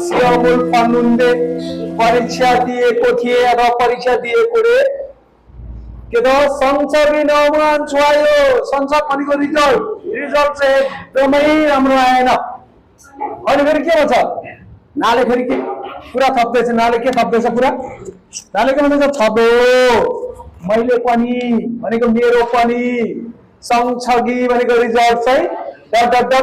시험을 봤는데 परीक्षा दिएको थिए र परीक्षा दिएकोले के त संसबी नौमान छुवायो संसब भनेको रिजल्ट चाहिँ एकदमै राम्रो आएन अनि फेरि के भन्छ नाले फेरि के पुरा थप्दैछ नाले के थप्दैछ पुरा नाले के भन्छ छदो मैले पनि भनेको मेरो पनि सँगसँगै भनेको रिजल्ट चाहिँ डट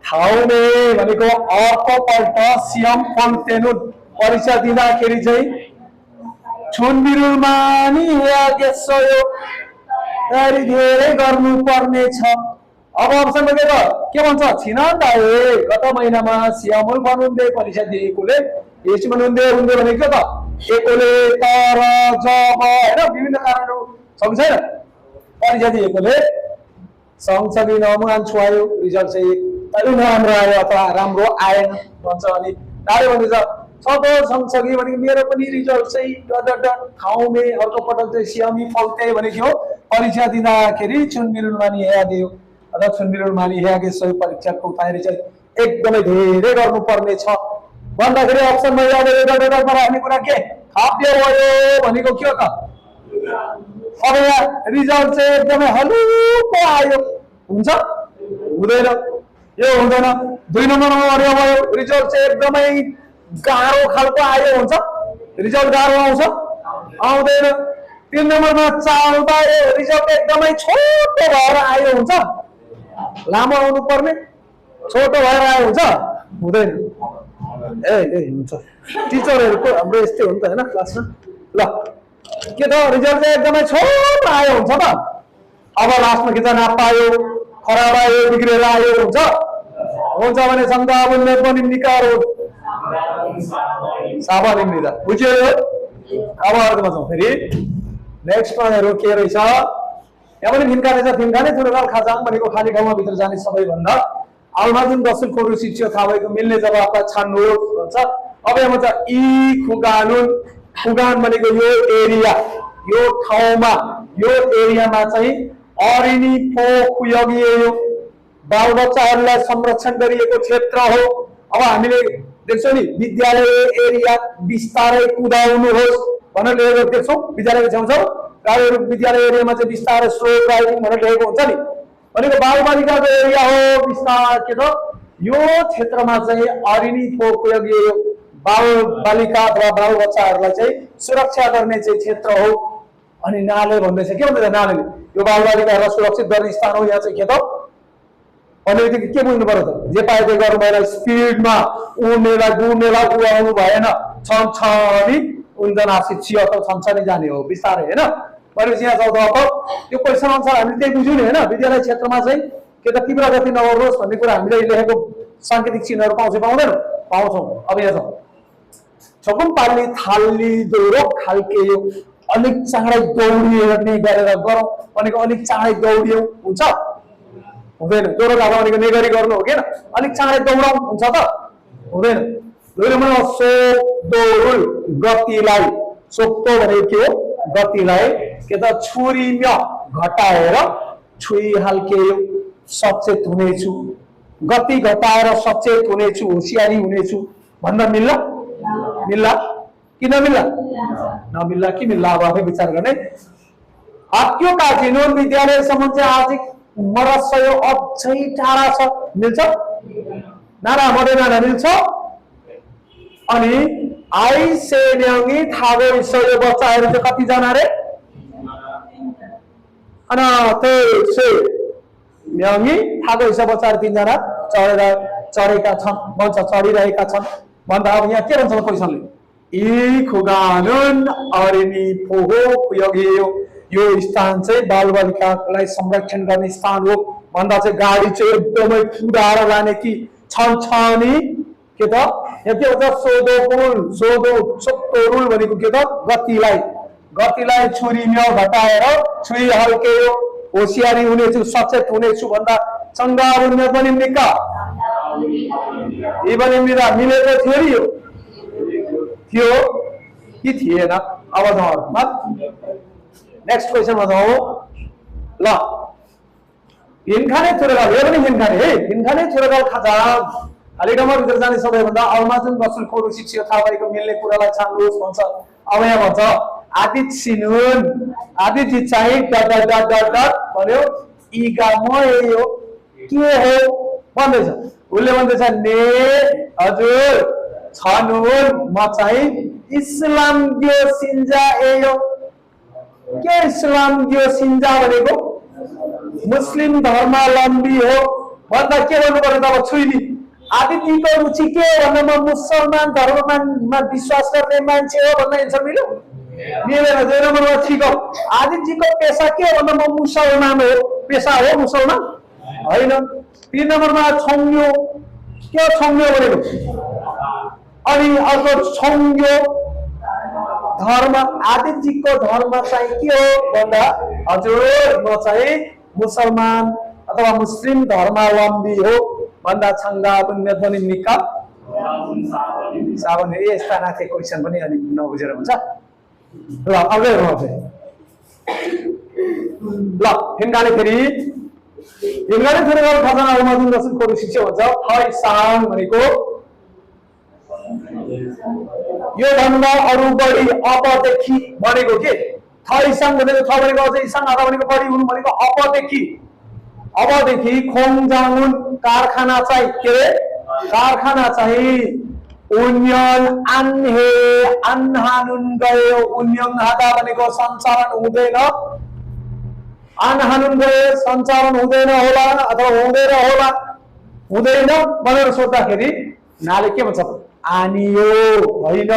ठाउँले भनेको अर्कोपल्ट सिएम पल्टेनुन परीक्षा दिँदाखेरि चाहिँ छुनबिरुलमा नि यागेसयो तयारी धेरै गर्नुपर्ने छ अब अप्सनमा के भन्छ छिनान्दाए गत महिनामा सिएम बनुन्दै परीक्षा दिएकोले यस बनुन्दै हुँदै भनेको त एकोले तर जब हैन विभिन्न कारणहरू छ छैन परीक्षा दिएकोले सँगसँगै नौमान छुवायो रिजल्ट चाहिँ अलि नराम्रो आयो अथवा राम्रो आएन भन्छ अनि नाले भन्छ सदो सँगसँगै भनेको मेरो पनि रिजल्ट चाहिँ डट ठाउँमे अर्को पटक चाहिँ सिएम फल्टे भनेको परीक्षा दिँदाखेरि छुनबिरुलमा नि हेरिदियो अथवा छुनबिरुलमा नि हेगे सही परीक्षाको तयारी चाहिँ एकदमै धेरै गर्नुपर्ने छ भन्दाखेरि अप्सनमा डटमा राख्ने कुरा के खाप्य भयो भनेको के हो त अब यहाँ रिजल्ट चाहिँ एकदमै हलुको आयो हुन्छ हुँदैन यो हुँदैन 2 नम्बरमा अडियो भयो रिजल्ट चाहिँ एकदमै गाह्रो खालको आयो हुन्छ रिजल्ट गाह्रो आउँछ आउँदैन 3 नम्बरमा चाल्दा रिजल्ट एकदमै छोटो भएर आयो हुन्छ लामो आउनु पर्ने छोटो भएर आयो हुन्छ हुँदैन ए हुन्छ टिचरहरुको हाम्रो यस्तै हो नि त हैन क्लासमा ल के त रिजल्ट चाहिँ एकदमै छोटो आयो हुन्छ त अब लास्टमा के त नापायो खराब आयो बिग्रेर आयो हुन्छ भने संदावनले पनि निकारो साबालिङ लिदा बुझ्यो अब अर्कोमा जाउँ फेरि नेक्स्ट मा के रहेछ यहाँ पनि फिन्काने थोरगाल खाजाङ भनेको खाली ठाउँमा भित्र जाने सबैभन्दा आल्माजुन दसुल कोरु शिक्षा थाहा भएको मिल्ने जवाफलाई छान्नुहोस् भन्छ अब यहाँ भन्छ इ खुगान भनेको यो एरिया यो ठाउँमा यो एरियामा चाहिँ अरिनी पो खुयगियो बालबच्चाहरूलाई संरक्षण गरिएको क्षेत्र हो अब हामीले देख्छौं नि विद्यालय एरिया बिस्तारै कुदाउनुहोस् भनेर लेखेको देख्छौं विद्यालयको छेउछाउ विद्यालय एरियामा चाहिँ बिस्तारै स्लो ड्राइभिङ भनेर लेखेको हुन्छ नि भनेको बालबालिकाको एरिया हो बिस्तार के त यो क्षेत्रमा चाहिँ अरिनी पो खुयगियो बालबालिका अथवा बालबच्चाहरूलाई चाहिँ सुरक्षा गर्ने चाहिँ क्षेत्र हो अनि नाले भन्दैछ के भन्दैछ नालेले यो बालबालिकाहरूलाई सुरक्षित गर्ने स्थान हो यहाँ चाहिँ के त भनेदेखि के बुझ्नु पर्यो त जे पाए त्यही गर्नु भएन स्पिडमा उड्नेलाई गुड्नेलाई उडाउनु भएन छन्छनी उन्जन आशित छियो त छन्छनी जाने हो बिस्तारै हैन भनेपछि यहाँ जाउँदा अब त्यो क्वेसन अनुसार हामीले त्यही बुझ्यौँ नि हैन विद्यालय क्षेत्रमा चाहिँ के त तीव्र गति नगर्नुहोस् भन्ने कुरा हामीले लेखेको सांकेतिक चिन्हहरू पाउँछौँ अब यहाँ जाउँ छकुम पाल्ने थाल्ली दोरो खाल्केयो अलिक चाँडै दौडिने गरेर गरौँ भनेको अलिक चाँडै दौडियौ हुन्छ हुँदैन दोरो गाडा भनेको नेगरी गर्नु हो किन अलिक चाँडै दौडाउँ हुन्छ त हुँदैन दोहोरोमा सो दोरुल गतिलाई सोक्तो भनेको के हो गतिलाई के त छुरीमा घटाएर छुई हाल्केयो सचेत हुनेछु गति घटाएर सचेत हुनेछु होशियारी हुनेछु भन्न मिल्ला कि नमिल्ला नमिल्ला कि मिल्ला अब आफै विचार गर्ने आक्यो काजिनुन विद्यालयसम्म चाहिँ आर्थिक मरसयो अझै टाढा छ मिल्छ नाना मदेना मिल्छ अनि आई सेन्याङी थागो सयो बच्चाहरु चाहिँ कति जना रे अनि त्यो से म्याङी थागो हिस्सा बच्चाहरु 3 जना चढेका छन् भन्छ चढिरहेका छन् भन्दा अब यहाँ के भन्छ क्वेशनले इ खुगानुन अरिनी फोहो पुयगियो यो स्थान चाहिँ बालबालिकालाई संरक्षण गर्ने स्थान हो भन्दा चाहिँ गाडी चाहिँ एकदमै कुदाएर लाने कि छन्छनी के त यहाँ के भन्छ सोदोरुल भनेको के त गतिलाई छुरीमा घटाएर छुरी हल्केयो होशियारी हुनेछु सचेत हुनेछु भन्दा चंगा उन्ने पनि निका ई पनि मिलेको थियो नि यो कि थिएन अब जाउँ नेक्स्ट क्वेशनमा जाउँ ल हिनखाने थोरगाल यो पनि हिनखाने है हिनखाने थोरगाल खाजा खाली ठाउँभित्र जाने सबैभन्दा अल्माजुन गसल खोरु शिक्षियो थाहा भएको मिल्ने कुरालाई छान्नुहोस् भन्छ। अब यहाँ भन्छ आदित सिनुन आदित चाहिँ dot dot dot dot dot भन्यो इगा म यो के हो भन्दैछ। उसले भन्दैछ ने हजुर छनुन म चाहिँ इस्लाम दियो सिन्जा एयो के इस्लाम दियो सिन्जा भनेको मुस्लिम धर्मावलम्बी हो भन्दा के भन्नु पर्यो तब छुइनी आदित्यको रुचि के हो भन्दा म मुसलमान धर्ममा विश्वास गर्ने मान्छे हो भन्ने एन्सर मिल्यो मिलेन। 2 नम्बरमा ठिक हो आदित्यको पेसा के हो भन्दा म मुसलमान हो पेसा हो मुसलमान होइन। 3 नम्बरमा छङ्ग्यो के हो छङ्ग्यो भनेको अनि अर्को छङ्ग्यो धर्म आदित्यको धर्म चाहिँ के हो भन्दा हजुर म चाहिँ मुसलमान अथवा मुस्लिम धर्मावलम्बी हो भन्दा छङ्गा पुण्य ध्वनि निका साबन यस्ता नाथे क्वेसन पनि अलि नबुझेर हुन्छ। ल अगाडि हेर्नु ल फिन्काले फेरि खजाना अल्माजुन गसल खोरु शिक्षो भन्छ थै साङ भनेको यो भन्दा अरु बढी अपदेखि भनेको के थ इसाङ भनेको थ भनेको अझै इसाङ आधा भनेको बढी हुनु भनेको अबदेखि खोङजाङुन कारखाना चाहिँ के रे कारखाना चाहिँ उन्यन आन्हे आन्हानुन गयो उन्यन हादा भनेको सञ्चालन हुँदैन आन्हानुन गयो सञ्चालन हुँदैन होला अथवा हुँदैन होला हुँदैन भनेर सोच्दाखेरि नाले के भन्छ आनियो होइन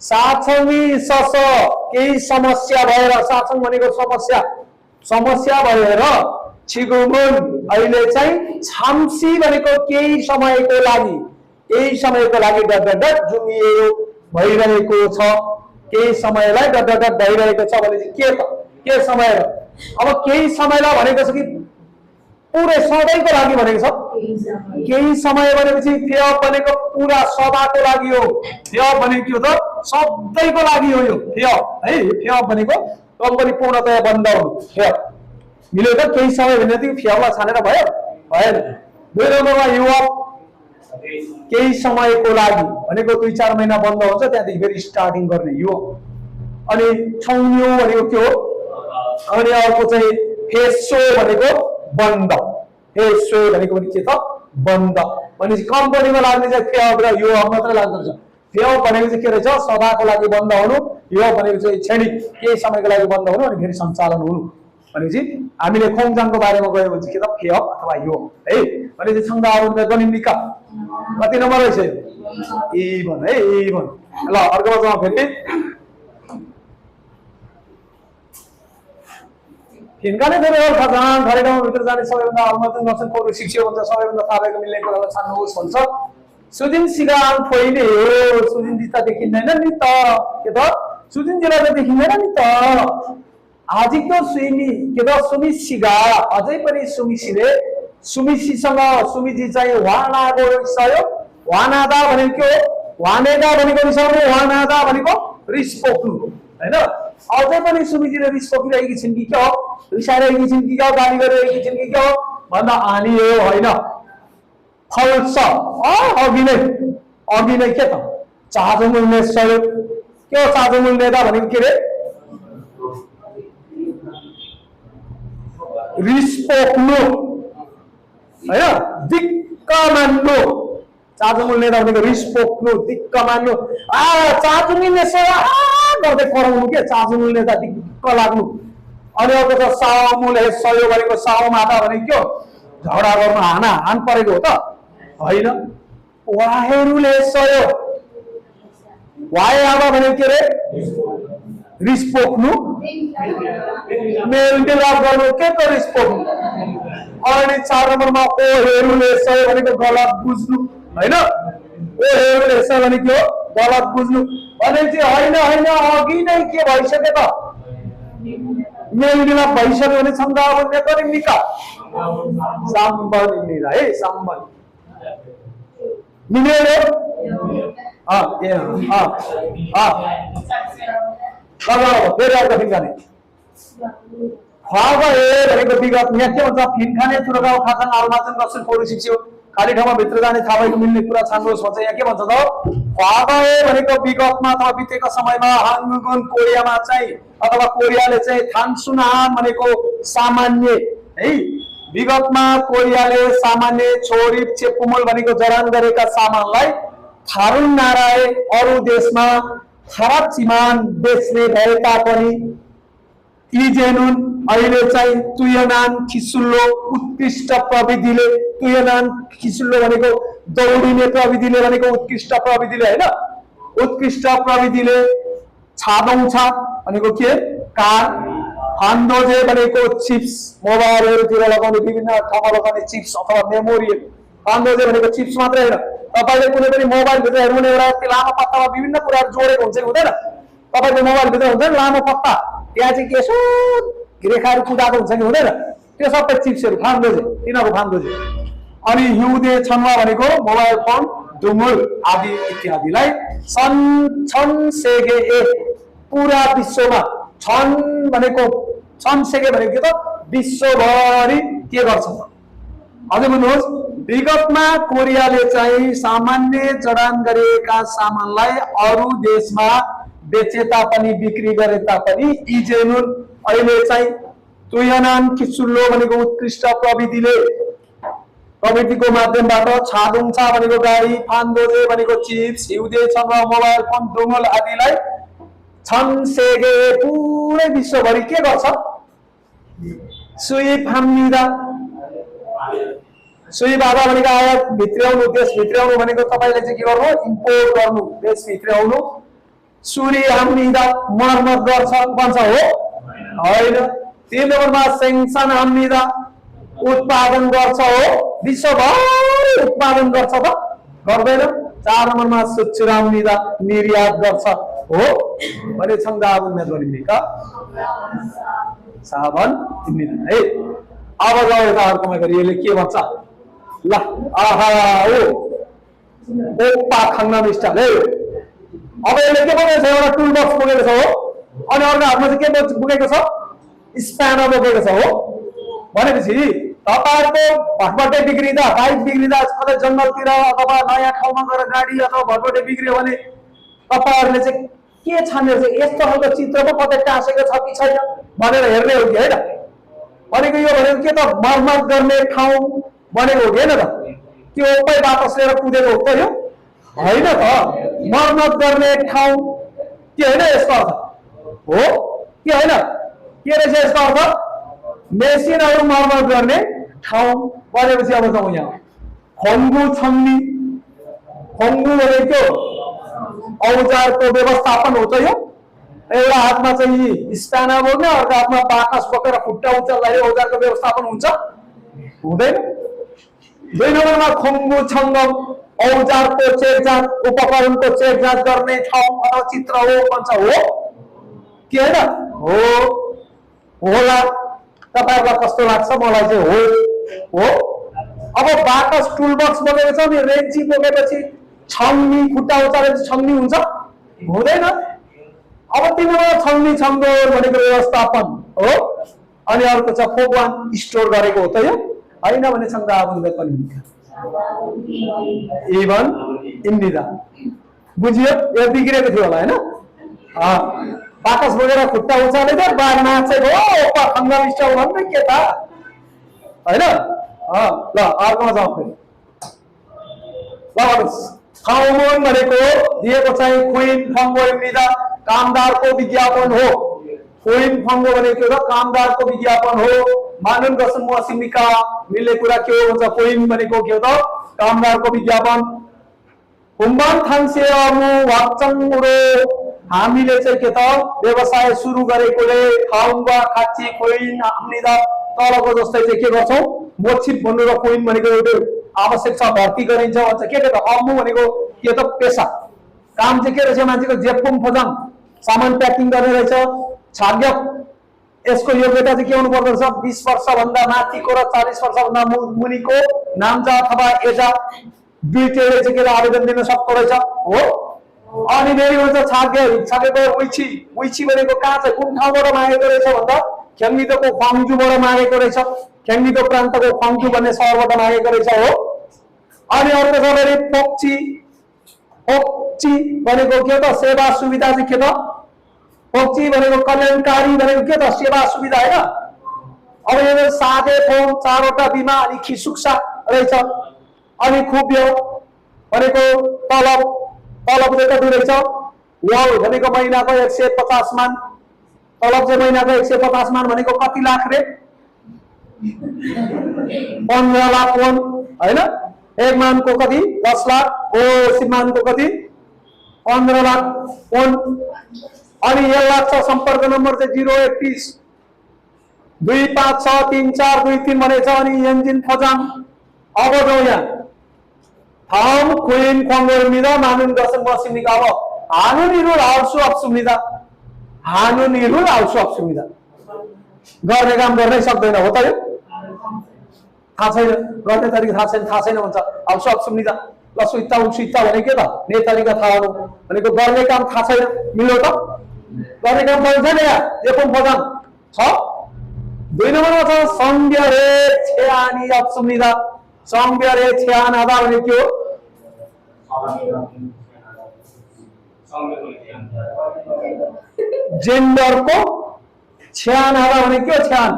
साछङी सस केही समस्या भएर साछङ भनेको समस्या भएर छिगुमुन अहिले चाहिँ छाम्सी भनेको केही समयको लागि डट जुमिएको भइरहेको छ केही समयलाई डट भइरहेको छ भने के समय अब केही समयलाई भनेको छ कि पुरै सधैँको लागि भनेको छ केही समय भनेपछि फेय भनेको पुरा सदाको लागि हो फेय भनेको के हो त सधैँको लागि हो यो फेय है फेय भनेको कम्पनी पूर्णतया बन्द हुनु फेय मिल्यो त केही समय भनेदेखि फेयलाई छानेर भयो भएन। 2 नम्बरमा युवा केही समयको लागि भनेको 2-4 महिना बन्द हुन्छ त्यहाँदेखि फेरि स्टार्टिङ गर्ने यो अनि छौन्यो भनेको के हो अनि अर्को चाहिँ फेसो भनेको बन्द फेसो भनेको पनि के त बन्द भनेपछि कम्पनीमा लाग्ने चाहिँ फेय र यो मात्र लाग्दछ। फेय भनेको चाहिँ के रहेछ सदाको लागि बन्द हुनु यो भनेको चाहिँ क्षणिक केही समयको लागि बन्द हुनु अनि फेरि सञ्चालन हुनु भनेपछि हामीले खोङजाङको बारेमा गयो भने चाहिँ के त फेय अथवा यो है भनेपछि छङ्गा आउनु पनि निका कति नम्बर रहेछ इभन है इभन। ल अर्को बचाउँ फेरि फिन्काले धेरै खजान घरे ठाउँभित्र जाने सबैभन्दा अल्माजुन गसल खोरु शिक्षो भन्छ सबैभन्दा थाहा भएको मिल्ने कुरालाई छान्नुहोस् भन्छ। सुजिन सिगाङ फोइले हो सुजिन दिता देखिँदैन नि त के त सुजिन जिल्ला त देखिँदैन नि त आजिको सुइमी के त सुमी सिगा अझै पनि सुमिसीले सुमिसीसँग सुमिजी चाहिँ वानाको सहयोग वानादा भनेको के हो वानेदा भनेको रिसाउने वानादा भनेको रिस पोख्नु हैन अझै पनि सुमिजीले रिस पोखिरहेकी छिन् कि के हो रिसाइरहेकी छिन् कि के हो गाली गरिरहेकी छिन् कि के हो भन्दा आनी हो होइन फल्छ अघि नै के त चाजमुल सहयोग के हो चाजमुल नेता भनेको के रे रिस पोख्नु हैन दिक्क मान्नु चाजमुल नेता भनेको रिस पोख्नु दिक्क मान्नु चाजमुल नेता गर्दै कराउनु के चाजमुल नेता दिक्क लाग्नु अनि अर्को त सामुल सहयोग भनेको साउ माता भनेको के हो झगडा गर्नु हान परेको हो त होइन वाहेरुले सहयोग वाहे आमा भनेको के रे रिस पोख्नु मेलमिलाप गर्नु के को रिस पोख्नु अनि 4 नम्बरमा ओ हेरुले सहयोग भनेको गलत बुझ्नु हैन ओ हेरुले सहयोग भनेको के हो गलत बुझ्नु अनि चाहिँ होइन अघि नै के भइसक्यो त मेलमिलाप भइसक्यो भने छन्दा भन्ने गरी निका साम्बन मिला है साम्बन मिलेर फेरि अर्को फिन्खाने भनेको विगत यहाँ के भन्छ फिन्खाने चुरगाउँ खाजाङ अल्माजुन गसल खोरु शिक्षो खाली ठाउँमा भित्र जाने थाहा भएको मिल्ने कुरा छान्नुहोस् भन्छ। यहाँ के भन्छ त ख्वाबाए भनेको विगतमा अथवा बितेको समयमा हाङ्गुन कोरियामा चाहिँ अथवा कोरियाले चाहिँ थानसुनान भनेको सामान्य है विगतमा कोरियाले सामान्य छोरी चेपुमल भनेको जडान गरेका सामानलाई थारुन नाराय अरू देशमा खराब चिमान बेच्ने भए तापनि इजेनुन अहिले चाहिँ तुयनान खिसुल्लो उत्कृष्ट प्रविधिले तुयनान खिसुल्लो भनेको दौडिने प्रविधिले भनेको उत्कृष्ट प्रविधिले हैन उत्कृष्ट प्रविधिले छादौछा भनेको के कार फान्दोजे भनेको चिप्स मोबाइलहरुतिर लगाउने विभिन्न ठाउँमा लगाउने चिप्स अथवा मेमोरी फान्दोजे भनेको चिप्स मात्रै हैन तपाईले कुनै पनि मोबाइल भित्र हेर्नु एउटा त्यो लामो पत्तामा विभिन्न कुराहरु जोडेको हुन्छ हुँदैन तपाईको मोबाइल भित्र हुन्छ लामो पत्ता त्यहाँ चाहिँ के सो रेखाहरु कुदाएको हुन्छ नि हुँदैन त्यो सबै चिप्सहरु फान्दोजे तिनीहरु फान्दोजे अनि हिउँदे छन्वा भनेको मोबाइल फोन डुमुल आदि इत्यादिलाई छन सेगे ए पूरा विश्वमा छन भनेको छन सेगे भनेको के त विश्वभरि के गर्छ अझै भन्नुहोस् विगतमा कोरियाले चाहिँ सामान्य जडान गरेका सामानलाई अरू देशमा बेचे तापनि बिक्री गरे तापनि इजेनुन अहिले चाहिँ तुयनान किसुल्लो भनेको उत्कृष्ट प्रविधिको माध्यमबाट छादुङछा भनेको गाडी फान्दोजे भनेको चिप्स हिउँदे छन्वा मोबाइल फोन डुमल आदिलाई छन सेगे पुरै विश्वभरि के गर्छ सुई फाम्निदा सुई बाबा भनेको आयात भित्र्याउनु देश भित्र्याउनु भनेको तपाईले चाहिँ के गर्नु इम्पोर्ट गर्नु देश भित्र्याउनु सुरी हाम्निदा मर्मत गर्छ भन्छ हो हैन 3 नम्बरमा सेंसन हाम्निदा उत्पादन गर्छ हो विश्वभरि उत्पादन गर्छ त गर्दैन 4 नम्बरमा सुचुराम्निदा निर्यात गर्छ हो भने छंदा उम्मेदवारीका साबन तिमीले है अब जाऊ यता अर्कोमा गरी यसले के भन्छ ल आहा ओ ओपा खङ्गन स्टाइल है अब यसले के बोकेको छ एउटा टुल बक्स बोकेको छ हो अनि अर्को हातमा चाहिँ के बोकेको छ स्प्यानर बोकेको छ हो भनेपछि तपाईहरुको भटभटे बिग्रिदा बाइक बिग्रिदा कतै जंगलतिर अथवा नयाँ ठाउँमा गएर गाडी अथवा भटभटे बिग्रियो भने तपाईहरुले चाहिँ के छान्ने चाहिँ यस्तो खालको चित्र पो कतै टाँसेको छ कि छैन भनेर हेर्ने हो कि हैन भनेको यो भनेको के त मर्मत गर्ने ठाउँ बनेको हो कि हैन त के ओपै बाकस लिएर कुदेको हो त यो हैन त मर्मत गर्ने ठाउँ के हैन यसको अर्थ हो के हैन के रहेछ यसको अर्थ मेसिनहरु मर्मत गर्ने ठाउँ बनेपछि अब जाउँ यहाँ खङ्गु छम्नी खङ्गु भनेको औजारको व्यवस्थापन हो त यो एउटा हातमा चाहिँ स्प्यानर बोक्ने अर्को हातमा बाकस बोकेर खुट्टा उचाल्दाखेरि औजारको व्यवस्थापन हुन्छ हुँदैन 2 नम्बरमा खङ्गु छङ्गम औजारको चेकजाँच उपकरणको चेकजाँच गर्ने ठाउँ अथवा चित्र हो भन्छ हो के हैन हो होला तपाईहरुलाई कस्तो लाग्छ मलाई चाहिँ हो अब बाकस टुल बक्स बोकेको छ नि रेन्ची बोकेपछि छङ्नी खुट्टा उचालेपछि छङ्नी हुन्छ हुँदैन अब तिम्रो छङ्नी छङ्गो भनेको व्यवस्थापन हो अनि अर्को छ फोगवान स्टोर गरेको हो त यो हैन भने छङ्दा आबुले पनि इभन इन्दिदा बुझियो यो बिग्रेको थियो होला हैन बाकस बोकेर खुट्टा उचाले त बार नाचेको हो ओपा खङ्गन स्टोर भन्दै के त हैन ल अर्कोमा जाउँ फेरि ल खाउमन भनेको दिएको चाहिँ क्वीन फङ्गो इन्दिदा कामदारको विज्ञापन हो क्वीन फङ्गो भनेको र कामदारको विज्ञापन हो मानन गसन मसिमिका मिल्ने कुरा के हो भन्छ क्वीन भनेको के हो त कामदारको विज्ञापन हुम्बान थान्सेअमु वाक्चङरो हामीले चाहिँ के त व्यवसाय सुरु गरेकोले खाउङ्गा खाची क्वीन हामीदा तलको जस्तै चाहिँ के गर्छौं मोचिप भन्नु र क्वीन भनेको एउटा आवश्यक छ भर्ती गरिन्छ भन्छ के त अमु भनेको के त पेशा काम चाहिँ के रहेछ मान्छेको जेपुम फजाङ सामान प्याकिङ गर्ने रहेछ छाग्य यसको योग्यता चाहिँ के हुनु पर्दछ 20 वर्ष भन्दा माथिको र 40 वर्ष भन्दा मुनिको नामजा अथवा एजा दुईटैले चाहिँ के आवेदन दिन सक्दो रहेछ हो अनि फेरि भन्छ छाग्य उइची भनेको कहाँ चाहिँ कुन ठाउँबाट मागेको रहेछ भन्दा ख्याङ्गिदोको ख्वाङजुबाट मागेको रहेछ ख्याङ्गिदो प्रान्तको ख्वाङजु भन्ने शहरबाट मागेको रहेछ हो अनि अर्को छ भने पक्षी पक्षी भनेको के त सेवा सुविधा चाहिँ के त पक्षी भनेको कल्याणकारी भनेको के त सेवा सुविधा हैन अब यो साधे फोन चारवटा बिमा अनि खिसुक्सा रहेछ अनि खुब्यो भनेको तलब तलब चाहिँ कति रहेछ वाउ भनेको महिनाको 150 मान तलब चाहिँ महिनाको 150 मान भनेको कति लाख रे 15 लाख वोन हैन एक मानको कति 10 लाख ओ सिमानको कति 15 लाख वोन अनि यो लाग्छ सम्पर्क नम्बर चाहिँ 031 2563423 भनेछ अनि 엔진 포장 अब जाउँ यहाँ 다음 구인 광고입니다. 많은 것은 무엇입니까? 하는 일을 알 수 없습니다. 하는 일을 알 수 없습니다. गर्ने काम गर्नै सक्दैन हो त यो थाहा छैन गर्ने तरिका थाहा छैन भन्छ al su 없습니다. ल सुइता भने के त नेतालीका थाहा हो भनेको गर्ने काम थाहा छैन मिल्यो त गर्ने काम थाहा छैन यहाँ 예쁜 포장 छ 2 नम्बरमा छ 성별의 제한이 없습니다. 성별의 제한하다 भने के हो जेन्डरको छ्यानहारा भने के हो छ्यान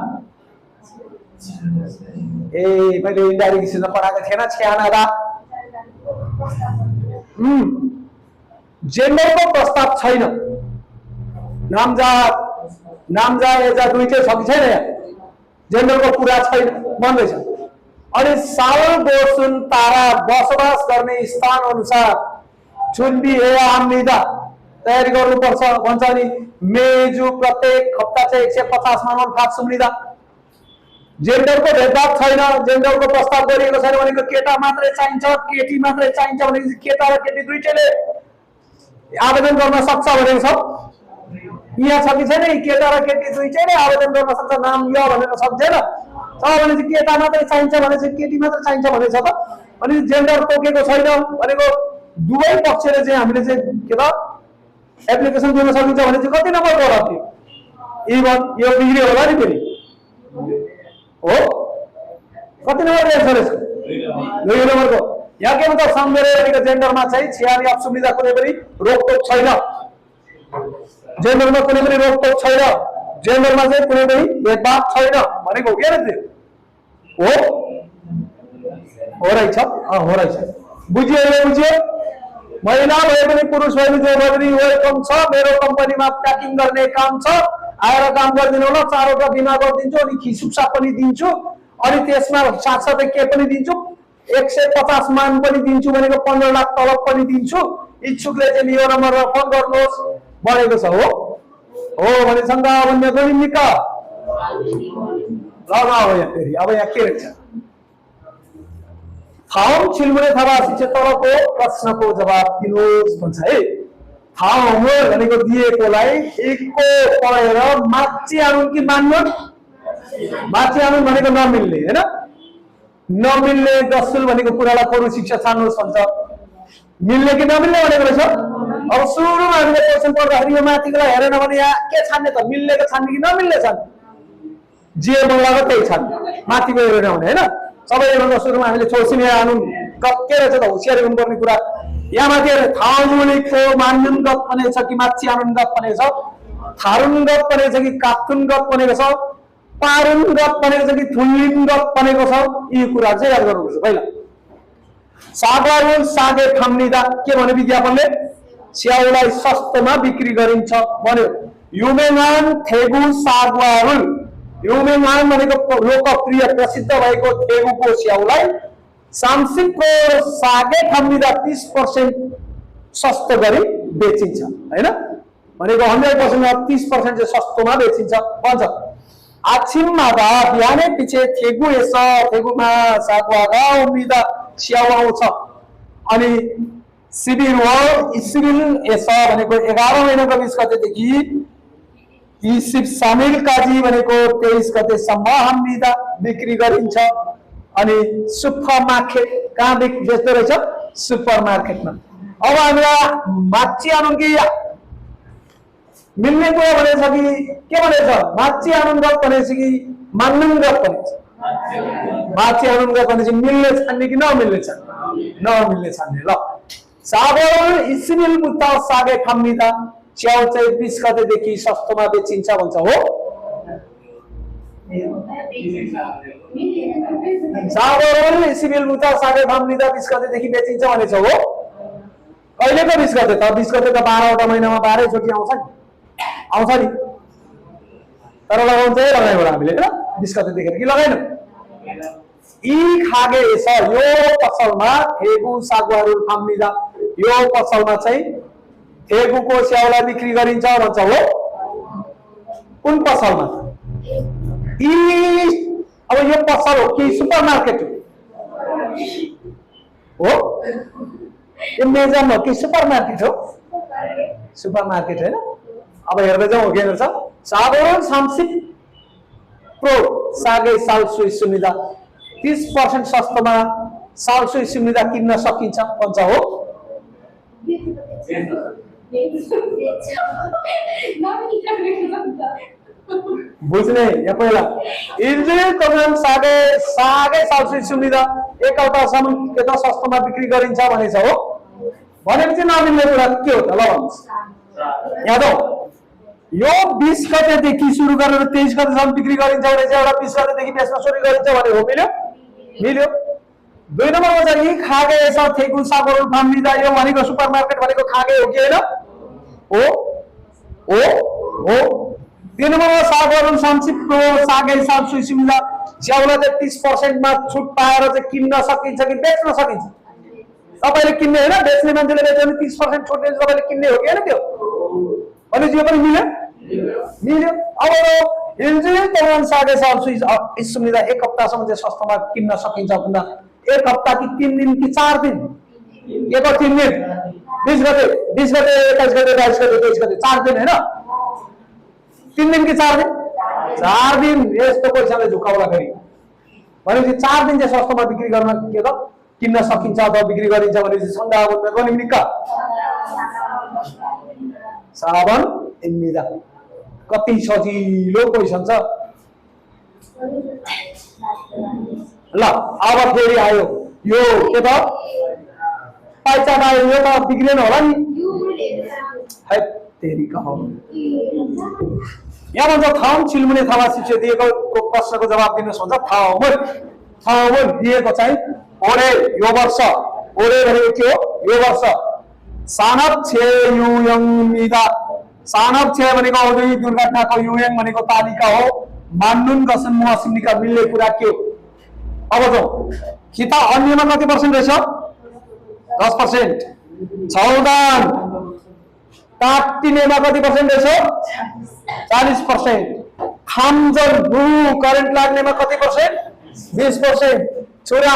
ए मैले इन्डाइरेक्ट सिस्टममा पढाएको थिएन छ्यानहारा जेन्डरको प्रस्ताव छैन नामजात एजा दुईटै छ कि छैन यहाँ जेन्डरको कुरा छैन भन्दैछ अनि साल बोसुन तारा बसोबास गर्ने स्थान अनुसार चुनबी हे आम्निदा तयारी गर्नुपर्छ भन्छ नि मेजु प्रत्येक हप्ता चाहिँ 150 मानव फाट सुम्निदा जेन्डरको भेदभाव छैन जेन्डरको प्रस्ताव गरिएको छैन भनेको केटा मात्रै चाहिन्छ केटी मात्रै चाहिन्छ भने केटा र केटी दुईटैले आवेदन गर्न सक्छ भनेको छ यहाँ छ कि छैन केटा र केटी दुईटैले आवेदन गर्न सक्छ नाम यो भनेर सक्दैन भने चाहिँ केटा मात्रै चाहिन्छ भने चाहिँ केटी मात्रै चाहिन्छ भनेछ त अनि जेन्डर तोकेको छैन भनेको दुवै पक्षले चाहिँ हामीले चाहिँ के त एप्लिकेसन दिन सकिन्छ भने चाहिँ कति नम्बर होला त्यो इभन यो बिग्रियो होला नि फेरि हो कति नम्बर रहेछ 2 नम्बरको यहाँ के भन्छ संवेदनशील जेन्डरमा चाहिँ छ्यानी असुविधा कुनै पनि रोकटोक छैन जेन्डरमा कुनै पनि रोकटोक छैन जेन्डरमा चाहिँ कुनै पनि भेदभाव छैन भनेको के रे हो हो रहेछ बुझियो महिला भए पनि पुरुष भए पनि जो भए पनि वेलकम छ मेरो कम्पनीमा प्याकिङ गर्ने काम छ आएर काम गरिदिनु होला चारवटा बिमा गरिदिन्छु अनि खिसुक्सा पनि दिन्छु अनि त्यसमा साथसाथै के पनि दिन्छु 150 मान पनि दिन्छु भनेको 15 लाख तलब पनि दिन्छु इच्छुकले चाहिँ यो नम्बरमा फोन गर्नुहोस् भनेको छ हो भने शंका भन्ने पनि निका लगाओ यहाँ फेरि अब यहाँ के रहेछ ठाउँ छिलमुले थाहा क्षेत्रको प्रश्नको जवाब दिनुहोस् भन्छ है ठाउँ भनेको दिएकोलाई एकको पढेर माथि आउनु कि मान्नु माथि आउनु भनेको नमिल्ने हैन नमिल्ने दसुल भनेको कुरालाई पढ्नु शिक्षा छान्नुहोस् भन्छ मिल्ने कि नमिल्ने भनेको रहेछ अब सुरुमा हामीले क्वेशन पढ्दाखेरि यो माथिकोलाई हेरेन भने यहाँ के छान्ने त मिल्नेको छान्ने कि नमिल्ने छान्ने जे मन लाग्यो त्यही छान्ने माथिको हेरेन भने हैन सबैभन्दा सुरुमा हामीले छोसिने आनु के रहेछ त होशियारी हुनुपर्ने कुरा यहाँ माथि थाउमुलिको मान्नुगत भनेको छ कि माथि आनुगत भनेको छ थारुनगत भनेको छ कि काथुनगत भनेको छ पारुनगत भनेको छ कि थुलिनगत भनेको छ यी कुराहरु चाहिँ याद गर्नुपर्छ पहिला सागारुल सागे खाम्निदा के भन्यो विज्ञापनले स्याउलाई सस्तोमा बिक्री गरिन्छ भन्यो युमेनान थेगु सागवारुल युमेनान भनेको लोकप्रिय प्रसिद्ध भएको थेगुको स्याउलाई सांसिकको सागे खाम्निदा 30% सस्तो गरी बेचिन्छ हैन भनेको 100% 30% चाहिँ सस्तोमा बेचिन्छ भन्छ आछिममादा बिहानै पछि थेगु एस थेगुमा सागवागा उम्रिदा स्याउ आउँछ अनि सिबिल एस भनेको 11 महिनाको 20 गतेदेखि इसिप सामिल काजी भनेको 23 गतेसम्म हामीदा बिक्री गरिन्छ अनि सुपर मार्केट कहाँ बेच्दो रहेछ सुपर मार्केटमा अब हामीलाई माछी आउनु कि मिल्ने कुरा भनेछ कि के भनेछ माछी आउनुगत भनेछ कि मान्नुगत भनेछ माछी आउनुगत भनेछ मिल्ने छन् कि नमिल्ने छन् नमिल्ने छन् ल साधारण इसिबिल मुत्ता सागे खाम्मिदा च्याउ चाहिँ 20 गतेदेखि सस्तोमा बेचिन्छ भन्छ हो साधारण इसिबिल मुत्ता सागे खाम्मिदा 20 गतेदेखि बेचिन्छ भनेछ हो कहिलेको 20 गते त 20 गते त 12 वटा महिनामा 12 चोटि आउँछ नि तर लगाउँछ लगायो होला हामीले हैन 20 गते देखेर कि लगाएन यी खागे छ यो पसलमा थेगु सागुहरू फाम्मिदा यो पसलमा चाहिँ थेगुको स्याउला बिक्री गरिन्छ भन्छ हो कुन पसलमा यी अब यो पसल हो कि सुपरमार्केट हो यो मेजन हो कि सुपरमार्केट हो सुपरमार्केट हैन अब हेर्दै जाउँ के गर्छ साधारण सांसिक प्रो सागे सालसुई सुनिदा 30% सस्तोमा सालसुई सुनिदा किन्न सकिन्छ भन्छ हो बुझ्ने यहाँ पहिला इन्जिनियर कमान सागे सालसुई सुनिदा एक हप्तासम्म यता सस्तोमा बिक्री गरिन्छ भनेछ हो भनेपछि नमिल्ने कुरा के हो त ल भन्नुस् यादव यो 20 गतेदेखि सुरु गरेर 23 गतेसम्म बिक्री गरिन्छ भने चाहिँ एउटा 20 गतेदेखि बेच्न सुरु गरिन्छ भने हो मिल्यो 2 नम्बरमा चाहिँ यी खागे छ थेगु सागहरू फाम्मिदा यो भनेको सुपरमार्केट भनेको खागे हो कि हैन हो 3 नम्बरमा सागहरू संक्षिप्त सागे सालसुई सुनिदा च्याउला चाहिँ 30% मा छुट पाएर चाहिँ किन्न सकिन्छ कि बेच्न सकिन्छ तपाईले किन्ने हैन बेच्ने मान्छेले बेच्यो भने 30% छुट दिन्छ तपाईले किन्ने हो कि हैन त्यो अनि यो पनि मिल्यो अब इन्जिनियर तमान सागे सालसुई सुनिदा एक हप्तासम्म चाहिँ सस्तोमा किन्न सकिन्छ भन्दा एक हप्ता कि 3 दिन कि 4 दिन के को 3 दिन 20 गते 21 गते 22 गते 23 गते 4 दिन हैन 3 दिन कि 4 दिन 4 दिन यस्तो पैसाले झुकाउला गरी भनेपछि 4 दिन चाहिँ सस्तोमा बिक्री गर्न के त किन्न सकिन्छ अथवा बिक्री गरिन्छ भनेपछि सन्दाबनमा पनि निक्का साबन इन्मिदा कति सजिलो क्वेशन छ ल अब फेरि आयो यो के त पहिचान आयो यो त बिग्रेन होला नि है तेरी कहो यहाँ भन्छ थाम छिलमुने थावा शिक्षा दिएको प्रश्नको जवाब दिनुहोस् भन्छ थाउमन दिएको चाहिँ ओरे यो वर्ष ओरे भनेको के हो यो वर्ष सानप छे युयङ मिदा सानप छे भनेको औद्योगिक दुर्घटनाको युयङ भनेको तालिका हो मान्नुन गसन मुवासिनीका मिल्ने कुरा के हो अब जाउँ कि त अन्यमा कति पर्सेन्ट रहेछ 10% छौदान काटिनेमा कति पर्सेन्ट रहेछ 40% खामजन भू करेन्ट लाग्नेमा कति पर्सेन्ट 20% छुरा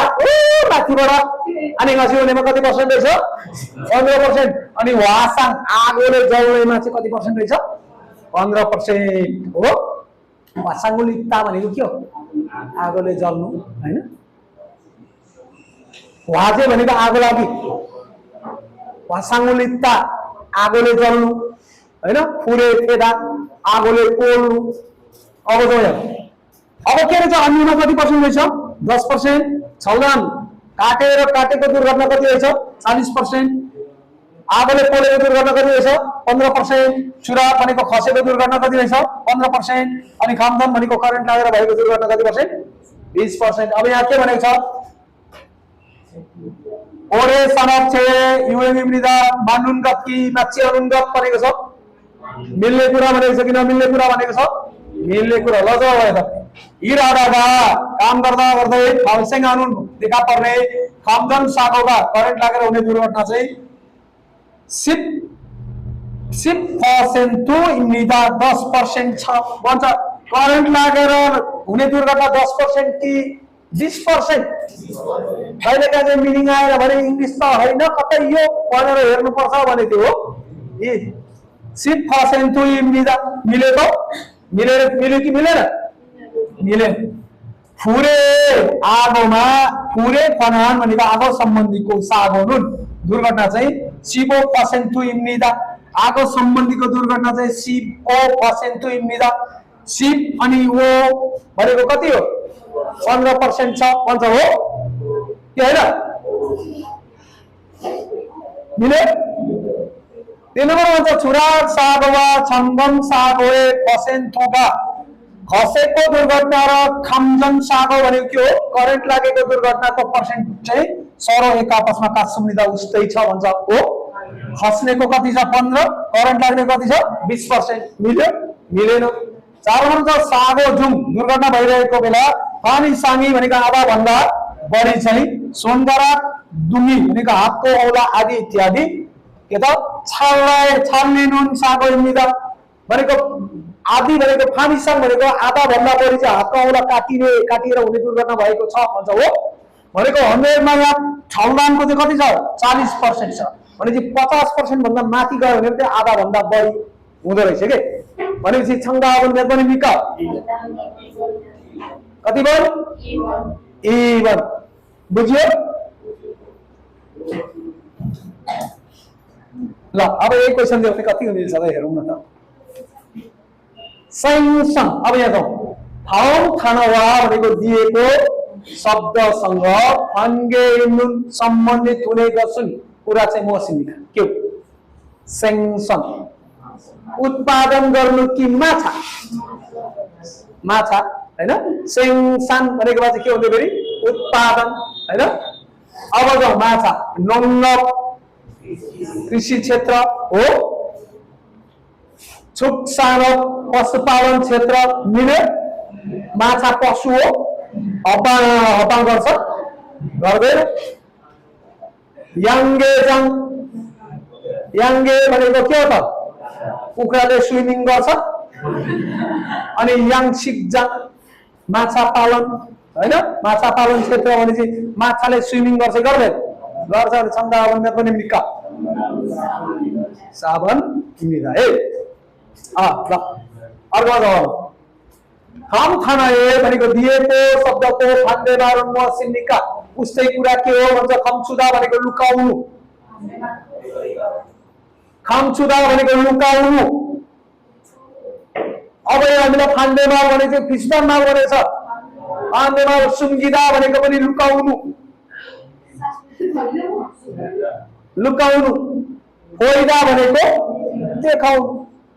माथिबाट अनि घसी हुनेमा कति पर्सेन्ट रहेछ 15% अनि वासाङ आगोले जल्नेमा चाहिँ कति पर्सेन्ट रहेछ 15% हो वासाङुलिता भनेको के हो आगोले जल्नु हैन वाजे भनेको आगो लागि वासाङुलिता आगोले जल्नु हैन फुरे फेदा आगोले पोल्नु अब जाउँ अब के रहेछ अन्यमा कति पर्सेन्ट रहेछ 10% छौदान काटेको दुर्घटना कति रहेछ 40% आगोले पोलेको दुर्घटना कति रहेछ 15% छुरा भनेको खसेको दुर्घटना कति रहेछ 15% अनि खामदाम भनेको करेन्ट लागेर भएको दुर्घटना कति पर्सेन्ट 20%। अब यहाँ के भनेको छ ओरे सनप छे युएम इम्रिदा मानुनगत कि माछे अनुनगत भनेको छ मिल्ने कुरा भनेको छ कि नमिल्ने कुरा भनेको छ मिल्ने कुरा ल जाऊ भयो त इरादागा काम गर्दा गर्दै फाउसेङ अनुन देखा पर्ने खामदाम सागोगा करेन्ट लागेर हुने दुर्घटना चाहिँ 10% इम्रिदा 10% छ भन्छ करेन्ट लागेर हुने दुर्घटना 10% कि 20% अहिले का चाहिँ मिनिङ आएर भने इंग्लिश त हैन कतै यो पढेर हेर्नु पर्छ भने त्यो हो ए 10% इम्रिदा मिलेको मिल्यो कि मिलेन मिले फुरे आगोमा फुरे फनान भनेको आगो सम्बन्धीको सागोनुन दुर्घटना चाहिँ 10% इम्रिदा आगो सम्बन्धीको दुर्घटना चाहिँ 10% इम्रिदा सिप अनि वो भनेको कति हो 15% छ भन्छ हो के हैन मिल्यो? 3 नम्बरमा भन्छ छुरा सागवा छन्दम सागोए खसेन थोका। खसेको दुर्घटना र खामजन सागो भनेको के हो? करेन्ट लागेको दुर्घटनाको पर्सेन्ट चाहिँ सरो एक आपसमा काट्सुम्निदा उस्तै छ भन्छ हो। खस्नेको कति छ? 15, करेन्ट लाग्ने कति छ? 20%। मिल्यो? मिलेन। 4 नम्बर छ सागो जुम, दुर्घटना भइरहेको बेला पानी साङ्गी भनेको आधा भन्दा बढी चाहिँ सोनगरा दुङ्गी भनेको हातको औला आदि इत्यादि के त छाल्ने नुन सागो इम्निदा भनेको आदि भनेको फानिसाङ भनेको आधा भन्दा बढी चाहिँ हातको औला काटिएर हुने दुर्घटना भएको छ भन्छ हो। भनेको 100 मा यहाँ छलमानको चाहिँ कति छ? 40% छ। भनेपछि 50% भन्दा माथि गयो भने चाहिँ आधा भन्दा बढी हुँदो रहेछ के। भनेपछि छङ्गावन में पनि निका कति भयो? इवन। बुझ्यो? ल अब यही क्वेशन दियो भने कति हुने छ हेरौँ न त। सैंसन अब यहाँ जाउँ। ठाउँ थानावा भनेको दिएको शब्दसँग फन्गे नुन सम्बन्धित हुने गर्छन् कुरा चाहिँ मसिन के हो? सैंसन उत्पादन गर्नु कि माछा? माछा हैन। सैंसन भनेको चाहिँ के हुँदै फेरि? उत्पादन हैन। अब जाउँ माछा। नङ्ग कृषि क्षेत्र हो। छुकसानो पशुपालन क्षेत्र मिल्यो? माछा पशु हो। हपा गर्छ गर्दैन? याङ्गेजाङ, याङ्गे भनेको के हो त? कुखुराले स्विमिङ गर्छ। अनि याङसिकजाङ माछा पालन हैन। माछा पालन क्षेत्र भनेपछि माछाले स्विमिङ गर्छ गर्दैन? गर्छ। भने छन्दावनमा पनि निका साबन किनिदा है। ल अर्को जवाब। हम थाना ए भनेको दिएको शब्दको फान्देमा र मसिनिका उस्तै कुरा के हो भन्छ? खम्छुदा भनेको लुकाउनु। खम्छुदा भनेको लुकाउनु। अब यहाँ हामीलाई फान्देमा भने चाहिँ फिस्टनमा भनेछ। फान्देमा सुम्गिदा भनेको पनि लुकाउनु। लुकाउनु। होइदा भनेको देखाउनु।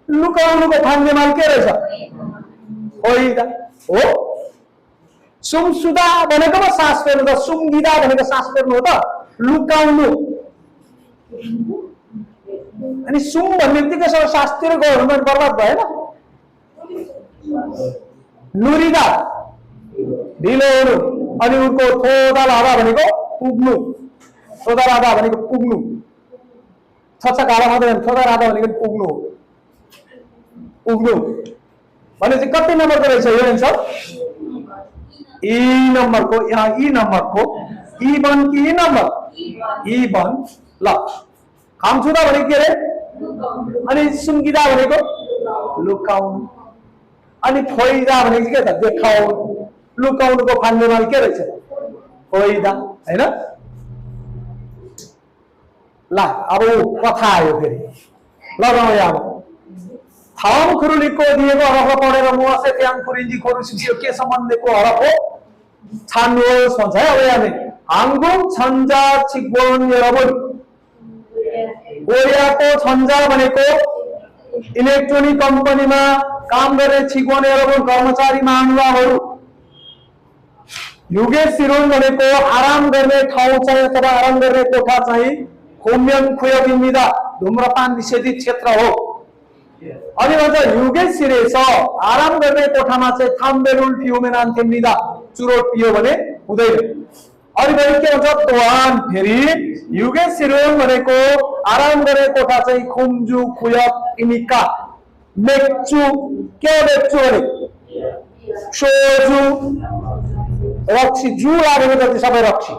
लुकाउनुको फान्देमा के रहेछ? होइदा हो। सुमसुदा भनेको पो सास फेर्नु त। सुम्गिदा भनेको सास फेर्नु हो त। लुकाउनु अनि सुम भन्ने बित्तिकै सब शास्त्रीय गयो भने बर्बाद भएन। नुरिदा ढिलो हुनु। अनि उनको थोदा लादा भनेको पुग्नु। थोदा राधा भनेको पुग्नु। छक्क गाला मात्रै थोदा राधा भनेको पुग्नु। पुग्नु भनेपछि कति नम्बरको रहेछ यो आन्सर? ई नम्बरको। यहाँ ई नम्बरको ई बन कि ई नम्बर? ई बन। ल खामछुदा भनेको के रे? अनि सुम्गिदा भनेको लुकाउनु। अनि फोइदा भनेको के त? देखाउनु। लुकाउनुको फान्देमा के रहेछ? फोइदा हैन। ल अब कथा आयो फेरि। लगाउँ यहाँ। थाम खुरुलीको दिएको हरफ पढेर मुआसे त्याङ खुरिन्जी खोरु सिसियो के सम्बन्धको हरफ हो? छान्नुहोस् भन्छ है। अब यहाँ हाङगुङ छन्जा छिकबोन यरबुन। कोरियाको छन्जा भनेको इलेक्ट्रोनिक कम्पनीमा काम गर्ने छिकबोन यरबुन कर्मचारी महानुभावहरू। युगे सिरुन भनेको आराम गर्ने ठाउँ चाहिँ अथवा आराम गर्ने कोठा चाहिँ खोम्यङ खुयबिमिदा धूम्रपान निषेधित क्षेत्र हो। अनि भन्छ युगे सिरेछ आराम गर्ने कोठामा चाहिँ थाम्बेरुल फिउमेनान थिम्निदा चुरोट पियो भने हुँदैन। अनि फेरि के भन्छ? तोहान फेरि युगे सिरुन भनेको आराम गर्ने कोठा चाहिँ खुम्जु खुयक इनिका मेक्चु के मेक्चु भने सोजु रक्सी जु लागेको जति सबै रक्सी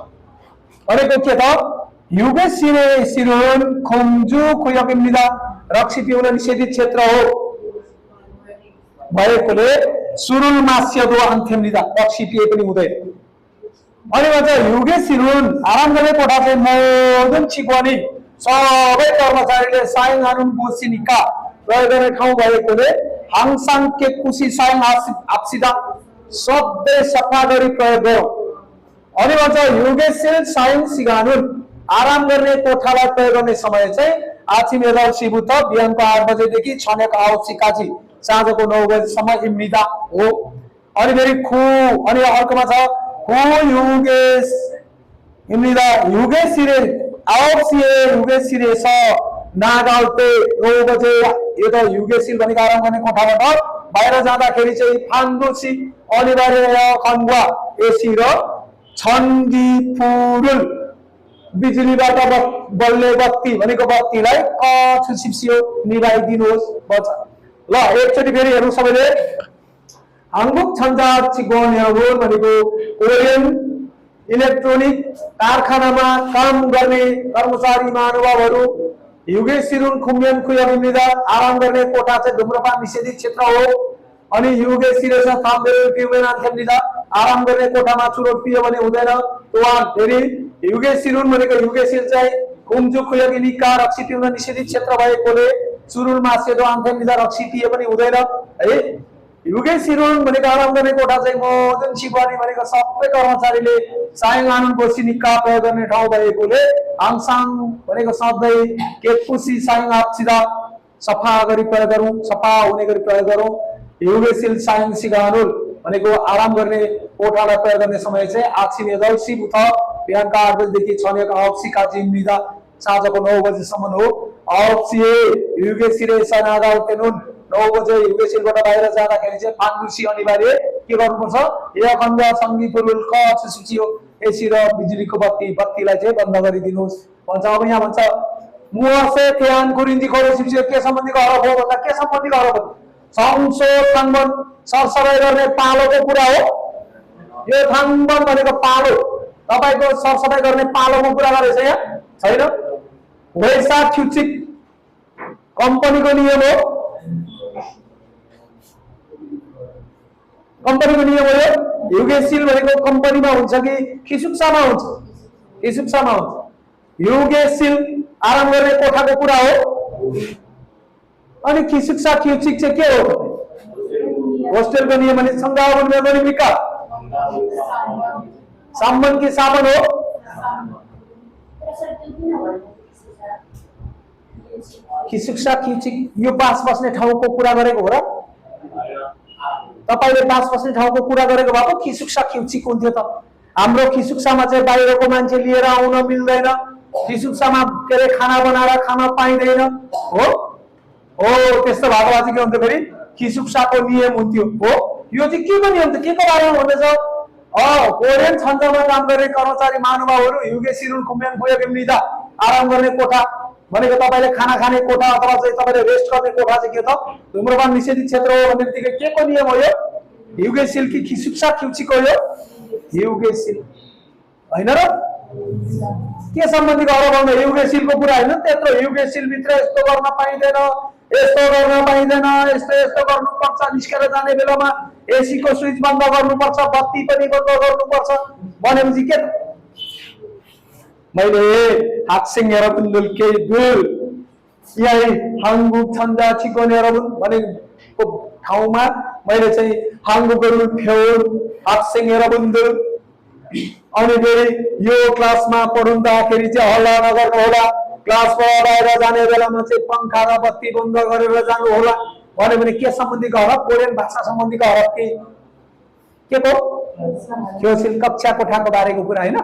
भनेको के त? युगे सिरे सिरुन खुम्जु खुयक इनिदा रक्सी पिउन निषेधित क्षेत्र हो भएकोले सुरुल मास्यदो अन्थेमनिदा रक्सी पिए पनि हुँदैन। अनि भन्छ युगे सिरुन आराम गर्ने कोठा चाहिँ मोदन छिक्वानी सबै कर्मचारीले साइङ हानुन बोसिनिका प्रयोग गर्ने ठाउँ भएकोले हाङसाङ के कुसी साइङ आप्सिदा सबै सफा गरी प्रयोग गरौँ। अनि भन्छ युगेशील सायङ सिगानुन आराम गर्ने कोठालाई प्रयोग गर्ने समय चाहिँ आछिमेदल सिबुत बिहानको 8 बजेदेखि छनेक आवश्यकाची साँझको 9 बजेसम्म इम्निदा हो। अनि फेरि खु अनि अर्कोमा छ खु युगेश इम्निदा युगेशिरे आवश्य युगेशिरे स नागाउते 9 बजे यो त युगेशील भनेको आराम गर्ने कोठाबाट बाहिर जाँदाखेरि चाहिँ फान्डुसी अनिवार्य खन्वा एसी र छन्दी फुरुल बिजुलीबाट बल्ने बत्ती भनेको बत्तीलाई कछुसिप्सियो निभाइदिनुहोस् भन्छ। ल एकचोटि फेरि हेर्नु सबैले हाङबुक छन्जा चिगोन हेर्नु भनेको कोरियन इलेक्ट्रोनिक कारखानामा काम गर्ने कर्मचारी महानुभावहरू युगेशिरुन खुम्यन खुयमिदा आराम गर्ने कोठा चाहिँ धुम्रपान निषेधित क्षेत्र हो। अनि युगेशिरे छ थाम्बेल पिउमेन आन्थेमनिदा आराम गर्ने कोठामा चुरोट पियो भने हुँदैन। तोवान फेरि युगेशिरुन भनेको युगेशिल चाहिँ कुम्जु खुयगिनिका रक्सी पिउन निषेधित क्षेत्र भएकोले चुरुलमा सेदो आन्थेमनिदा रक्सी पिए पनि हुँदैन है। युगेशिरुन भनेको आराम गर्ने कोठा चाहिँ मोदन सिबनी भनेको सबै कर्मचारीले सायङ आनुन बोसिनिका प्रयोग गर्ने ठाउँ भएकोले आङसाङ भनेको सधैँ केपुसी सायङ आप्सिदा सफा गरी प्रयोग गरौँ, सफा हुने गरी प्रयोग गरौँ। युगेशील सायङ सिगानुल भनेको आराम गर्ने कोठालाई प्रयोग गर्ने समय चाहिँ आछिमेदल सिबुथ बिहानका 8 बजेदेखि छनेक आवश्यकाची इम्निदा साँझको 9 बजेसम्म हो। आवश्य युगेशिरे सनागा उतेनुन 9 बजे युगेशिलबाट बाहिर जाँदाखेरि चाहिँ फान्डुसी अनिवार्य के गर्नुपर्छ या खण्ड सङ्गी पुरुल क सूचियो एसी र बिजुलीको बत्तीलाई चाहिँ बन्द गरिदिनुहोस् भन्छ। अब यहाँ भन्छ मुआसे त्यान कुरिन्दी खोले सिप्सियो के सम्बन्धीको हरफ हो भन्दा के सम्बन्धीको हरफ हो संसो थाङबन सरसफाइ गर्ने पालोको कुरा हो। यो थाङबन भनेको पालो तपाईको सरसफाइ गर्ने पालोको कुरा गरेछ यहाँ छैन। वैसा फ्युचिक कम्पनीको नियम हो, कम्पनीको नियम हो। युगेशील भनेको कम्पनीमा हुन्छ कि खिसुक्सामा हुन्छ, खिसुक्सामा हुन्छ। युगेशील आराम गर्ने कोठाको कुरा हो। अनि खिसुक्सा फ्युचिक चाहिँ के हो होस्टेलको नियम भने संगावन मेमोरिका सामन के साबन हो। खिसुक्सा फ्युचिक यो बास बस्ने ठाउँको कुरा गरेको हो र तपाईले बास बस्ने ठाउँको कुरा गरेको भए पो खिसुक्सा फ्युचिक हुन्थ्यो त। हाम्रो खिसुक्सामा चाहिँ बाहिरको मान्छे लिएर आउन मिल्दैन, खिसुक्सामा के अरे खाना बनाएर खान पाइँदैन हो। हो त्यस्तो भएको भए चाहिँ के हुन्थ्यो फेरि खिसुक्साको नियम हुन्थ्यो हो। यो चाहिँ के को नियम त के को बारेमा भन्दैछ कोरियन छन्जामा काम गर्ने कर्मचारी महानुभावहरू युगेशिरुन खुम्यान खुयगिम्निदा आराम गर्ने कोठा भनेको तपाईले खाना खाने कोठा अथवा चाहिँ तपाईले रेस्ट गर्ने कोठा चाहिँ के त धुम्रपान निषेधित क्षेत्र हो भनेदेखि के को नियम हो यो युगेशील कि खिसुक्सा फ्युचिक हो यो युगेशील हैन र के सम्बन्धीको हरफ भन्दा युगेशीलको कुरा हैन। त्यत्रो युगेशील भित्र यस्तो गर्न पाइँदैन, यस्तो गर्न पाइँदैन, यस्तो यस्तो गर्नुपर्छ, निस्केर जाने बेलामा एसी को स्विच बन्द गर्नुपर्छ, बत्ती पनि बन्द गर्नुपर्छ भनेपछि के मैले हाक्सिङ यरबुन्दुल के दुल यही हाङबुक छन्जा चिकोन यरबुन भनेको ठाउँमा मैले चाहिँ हाङबुकहरु फेउर हाक्सिङ यरबुन्दुल अनि फेरि यो क्लासमा पढ्दाखेरि चाहिँ हल्ला नगर्नु होला, क्लासबाट बाहिर जाने बेलामा चाहिँ पंखा र बत्ती बन्द गरेर जानु होला भन्यो भने के सम्बन्धीको हरफ कोरियन भाषा सम्बन्धीको हरफ के को त्यो सिल कक्षा कोठाको बारेको कुरा हैन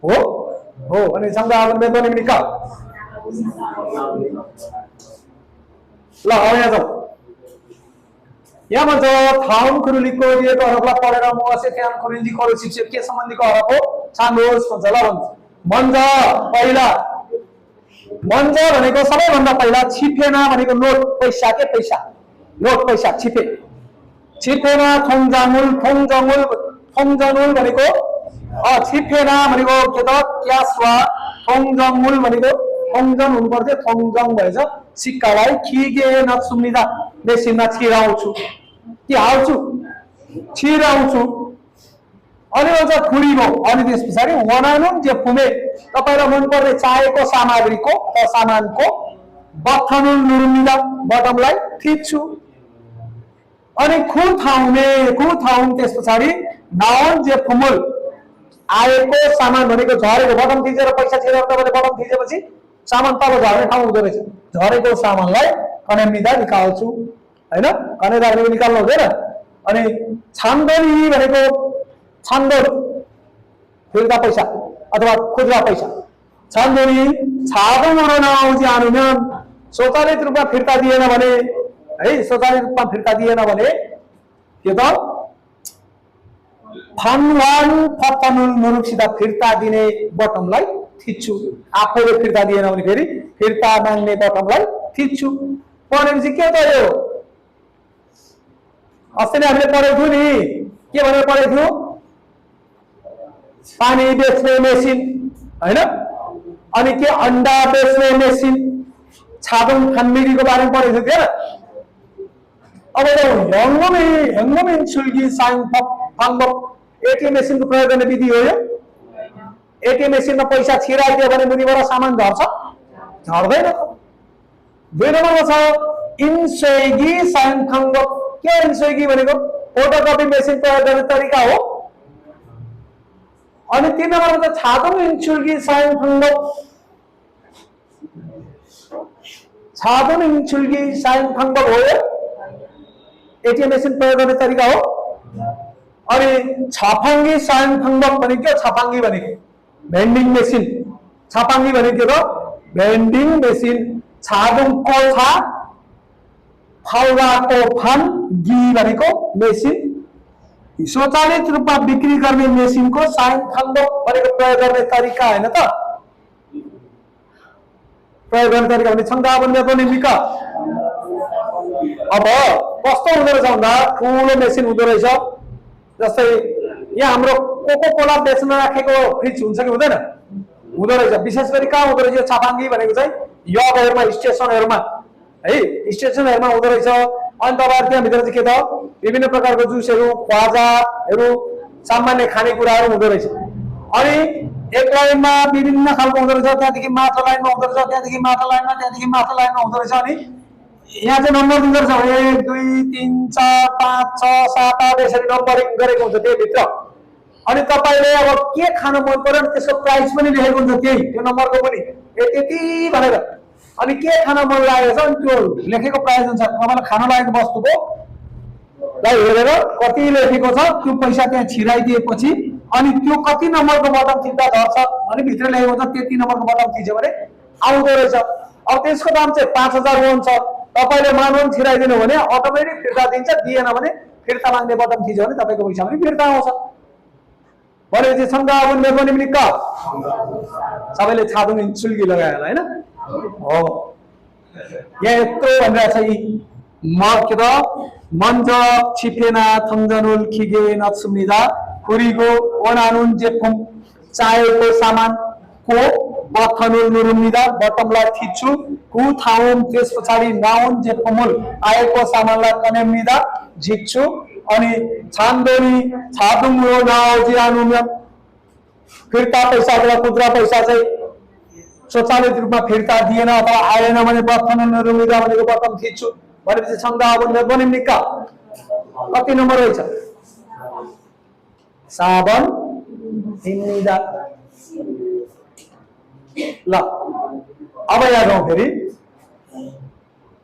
हो। हो अनि संगावन मेदोनिम निका ल यहाँ जाऊ। यहाँ भन्छ थाउन खुरुलीको दिएको हरफलाई पढेर म असे त्यान खुरुली खरो शिक्षक के सम्बन्धीको हरफ हो छान्नुहोस् भन्छ। ल भन्छ मन्ज पहिला मन्ज भनेको सबैभन्दा पहिला छिफेना भनेको नोट पैसा के पैसा नोट पैसा छिफे छिफेना थोङजामुल थोङजमुल थोङजमुल भनेको छिफेना भनेको के त क्यास वा थोङजमुल भनेको थोङजन हुनु पर्थ्यो थोङजङ भएछ सिक्कालाई खिगे नसुम्निदा मेसिनमा छिराउँछु के हाल्छु छिराउँछु अनि भन्छ खुरीको अनि त्यस पछाडि वनानुम जे फुमे तपाईलाई मन पर्ने चाहेको सामग्रीको अथवा सामानको बथनुल नुरुमिदा बटमलाई थिच्छु अनि खु थाउमे त्यस पछाडि नाउन जे फुमुल आएको सामान भनेको झरेको बटम थिचेर पैसा छिरेर तपाईँले बटम थिचेपछि सामान तल झर्ने ठाउँ हुँदो रहेछ। झरेको सामानलाई कनेम्निदा निकाल्छु हैन, कनेदा भनेको निकाल्नु हुँदैन। अनि छान्दोनी भनेको छान्दोर फिर्ता पैसा अथवा खुद्रा पैसा। छान्दोनी छादो नाउजी आनुम्यान स्वचालित रूपमा फिर्ता दिएन भने है, स्वचालित रूपमा फिर्ता दिएन भने के त फानवान फतनुल मुरुकसित फिर्ता दिने बटमलाई थिच्छु। आफैले फिर्ता दिएन भने फेरि फिर्ता माग्ने बटमलाई थिच्छु। भनेपछि के त यो अस्ति नै हामीले पढेको थियौँ नि, के भनेर पढेको थियौँ? पानी बेच्ने मेसिन हैन, अनि के अन्डा बेच्ने मेसिन, छादुङ खानमिरीको बारेमा पढेको थियो। अब हेङ्गमिन सुल्गी साइङ फाङ्बक एटीएम मेसिनको प्रयोग गर्ने विधि हो यो। एटीएम मेसिनमा पैसा छिराइदियो भने मुनिबाट सामान झर्छ? झर्दैन। 2 नम्बरमा छ इन्सोइगी साइङ फाङ्बक। के इन्सोइगी भनेको फोटोकपी मेसिन प्रयोग गर्ने तरिका हो। अनि 3 नम्बरमा छ छादुङ इन्सुल्गी साइङ फाङ्बक। छादुङ इन्सुल्गी साइङ फाङ्बक हो यो, एटीएम मेसिन प्रयोग गर्ने तरिका हो। अनि छापाङ्गी साइङ फाङ्बक भनेको छापाङ्गी भनेको भेन्डिङ मेसिन। छापाङ्गी भनेको त भेन्डिङ मेसिन। छादुङ कोठा फाउराको फान गी भनेको मेसिन। स्वचालित रूपमा बिक्री गर्ने मेसिनको साइङ फाङ्बक भनेको प्रयोग गर्ने तरिका हैन त? प्रयोग गर्ने तरिका भने छन्दाबन्द पनि निक। अब कस्तो हुँदो रहेछ भन्दा ठुलो मेसिन हुँदो रहेछ। जस्तै यहाँ हाम्रो कोको कोला बेच्न राखेको फ्रिज हुन्छ कि हुँदैन? हुँदो रहेछ। विशेष गरी कहाँ हुँदो रहेछ? छापाङ्गी भनेको चाहिँ यगहरुमा, स्टेसनहरुमा है, स्टेसनहरुमा हुँदो रहेछ। अनि तपाईहरु त्यहाँ भित्र चाहिँ के त विभिन्न प्रकारको जुसहरु, ख्वाजाहरु, सामान्य खानेकुराहरु हुँदो रहेछ। अनि एक लाइनमा विभिन्न खालको हुँदो रहेछ। त्यहाँदेखि माथि लाइनमा हुँदो रहेछ, त्यहाँदेखि माथि लाइनमा, त्यहाँदेखि माथि लाइनमा हुँदो रहेछ। अनि यहाँ चाहिँ नम्बर दिँदो रहेछ 1 2 3 4 5 6 7 8 यसरी नम्बरिङ गरेको हुन्छ त्यही भित्र। अनि तपाईले अब के खान मन पर्यो त्यसको प्राइस पनि लेखेको हुन्छ त्यही, त्यो नम्बरको पनि यति भनेर। अनि के खान मन लागेको छ अनि त्यो लेखेको प्राइस हुन्छ। तपाईलाई खान लागेको वस्तुको लाई हेरेर कति लेखेको छ त्यो पैसा त्यहाँ छिराइदिएपछि अनि त्यो कति नम्बरको बटम थिच्दा झर्छ अनि भित्र लेखेको छ त्यति नम्बरको बटम थिच्यो भने आउँदो रहेछ। अब त्यसको दाम चाहिँ 5000 वon छ। तपाईले मानवन छिराइदिनु भने अटोमेटिक फिर्ता दिन्छ, दिएन भने फिर्ता माग्ने बटम थिच्यो भने तपाईको पैसा पनि फिर्ता आउँछ। भनेपछि छन्दाबन्द पनि निक। सबैले छादुङ इन्सुल्गी लगायो होला हैन? हो। यहाँ यत्रो भनिरहेछ यी म के त मन्ज छिफेना थन्जनुल खिगे नत्सुमिदा खुरीको ओनानुन जेफुम चाहेको सामान को बथनुल नुरुमिदा बटमलाई थिच्छु कु थाउम त्यस पछाडि नाउन जेफुमुल आएको सामानलाई कनेमिदा झिक्छु। अनि छान्दोनी छादुङ रो नाउ जियानुम फिर्ता पैसा अथवा खुद्रा पैसा चाहिँ स्वचालित रूपमा फिर्ता दिएन अथवा आएन भने बथनुल नुरुमिदा भनेको बटम थिच्छु। भनेपछि छन्दाबन्द पनि निक। कति नम्बर रहेछ? साबन हिन्निदा। ल अब यहाँ जाउँ फेरि।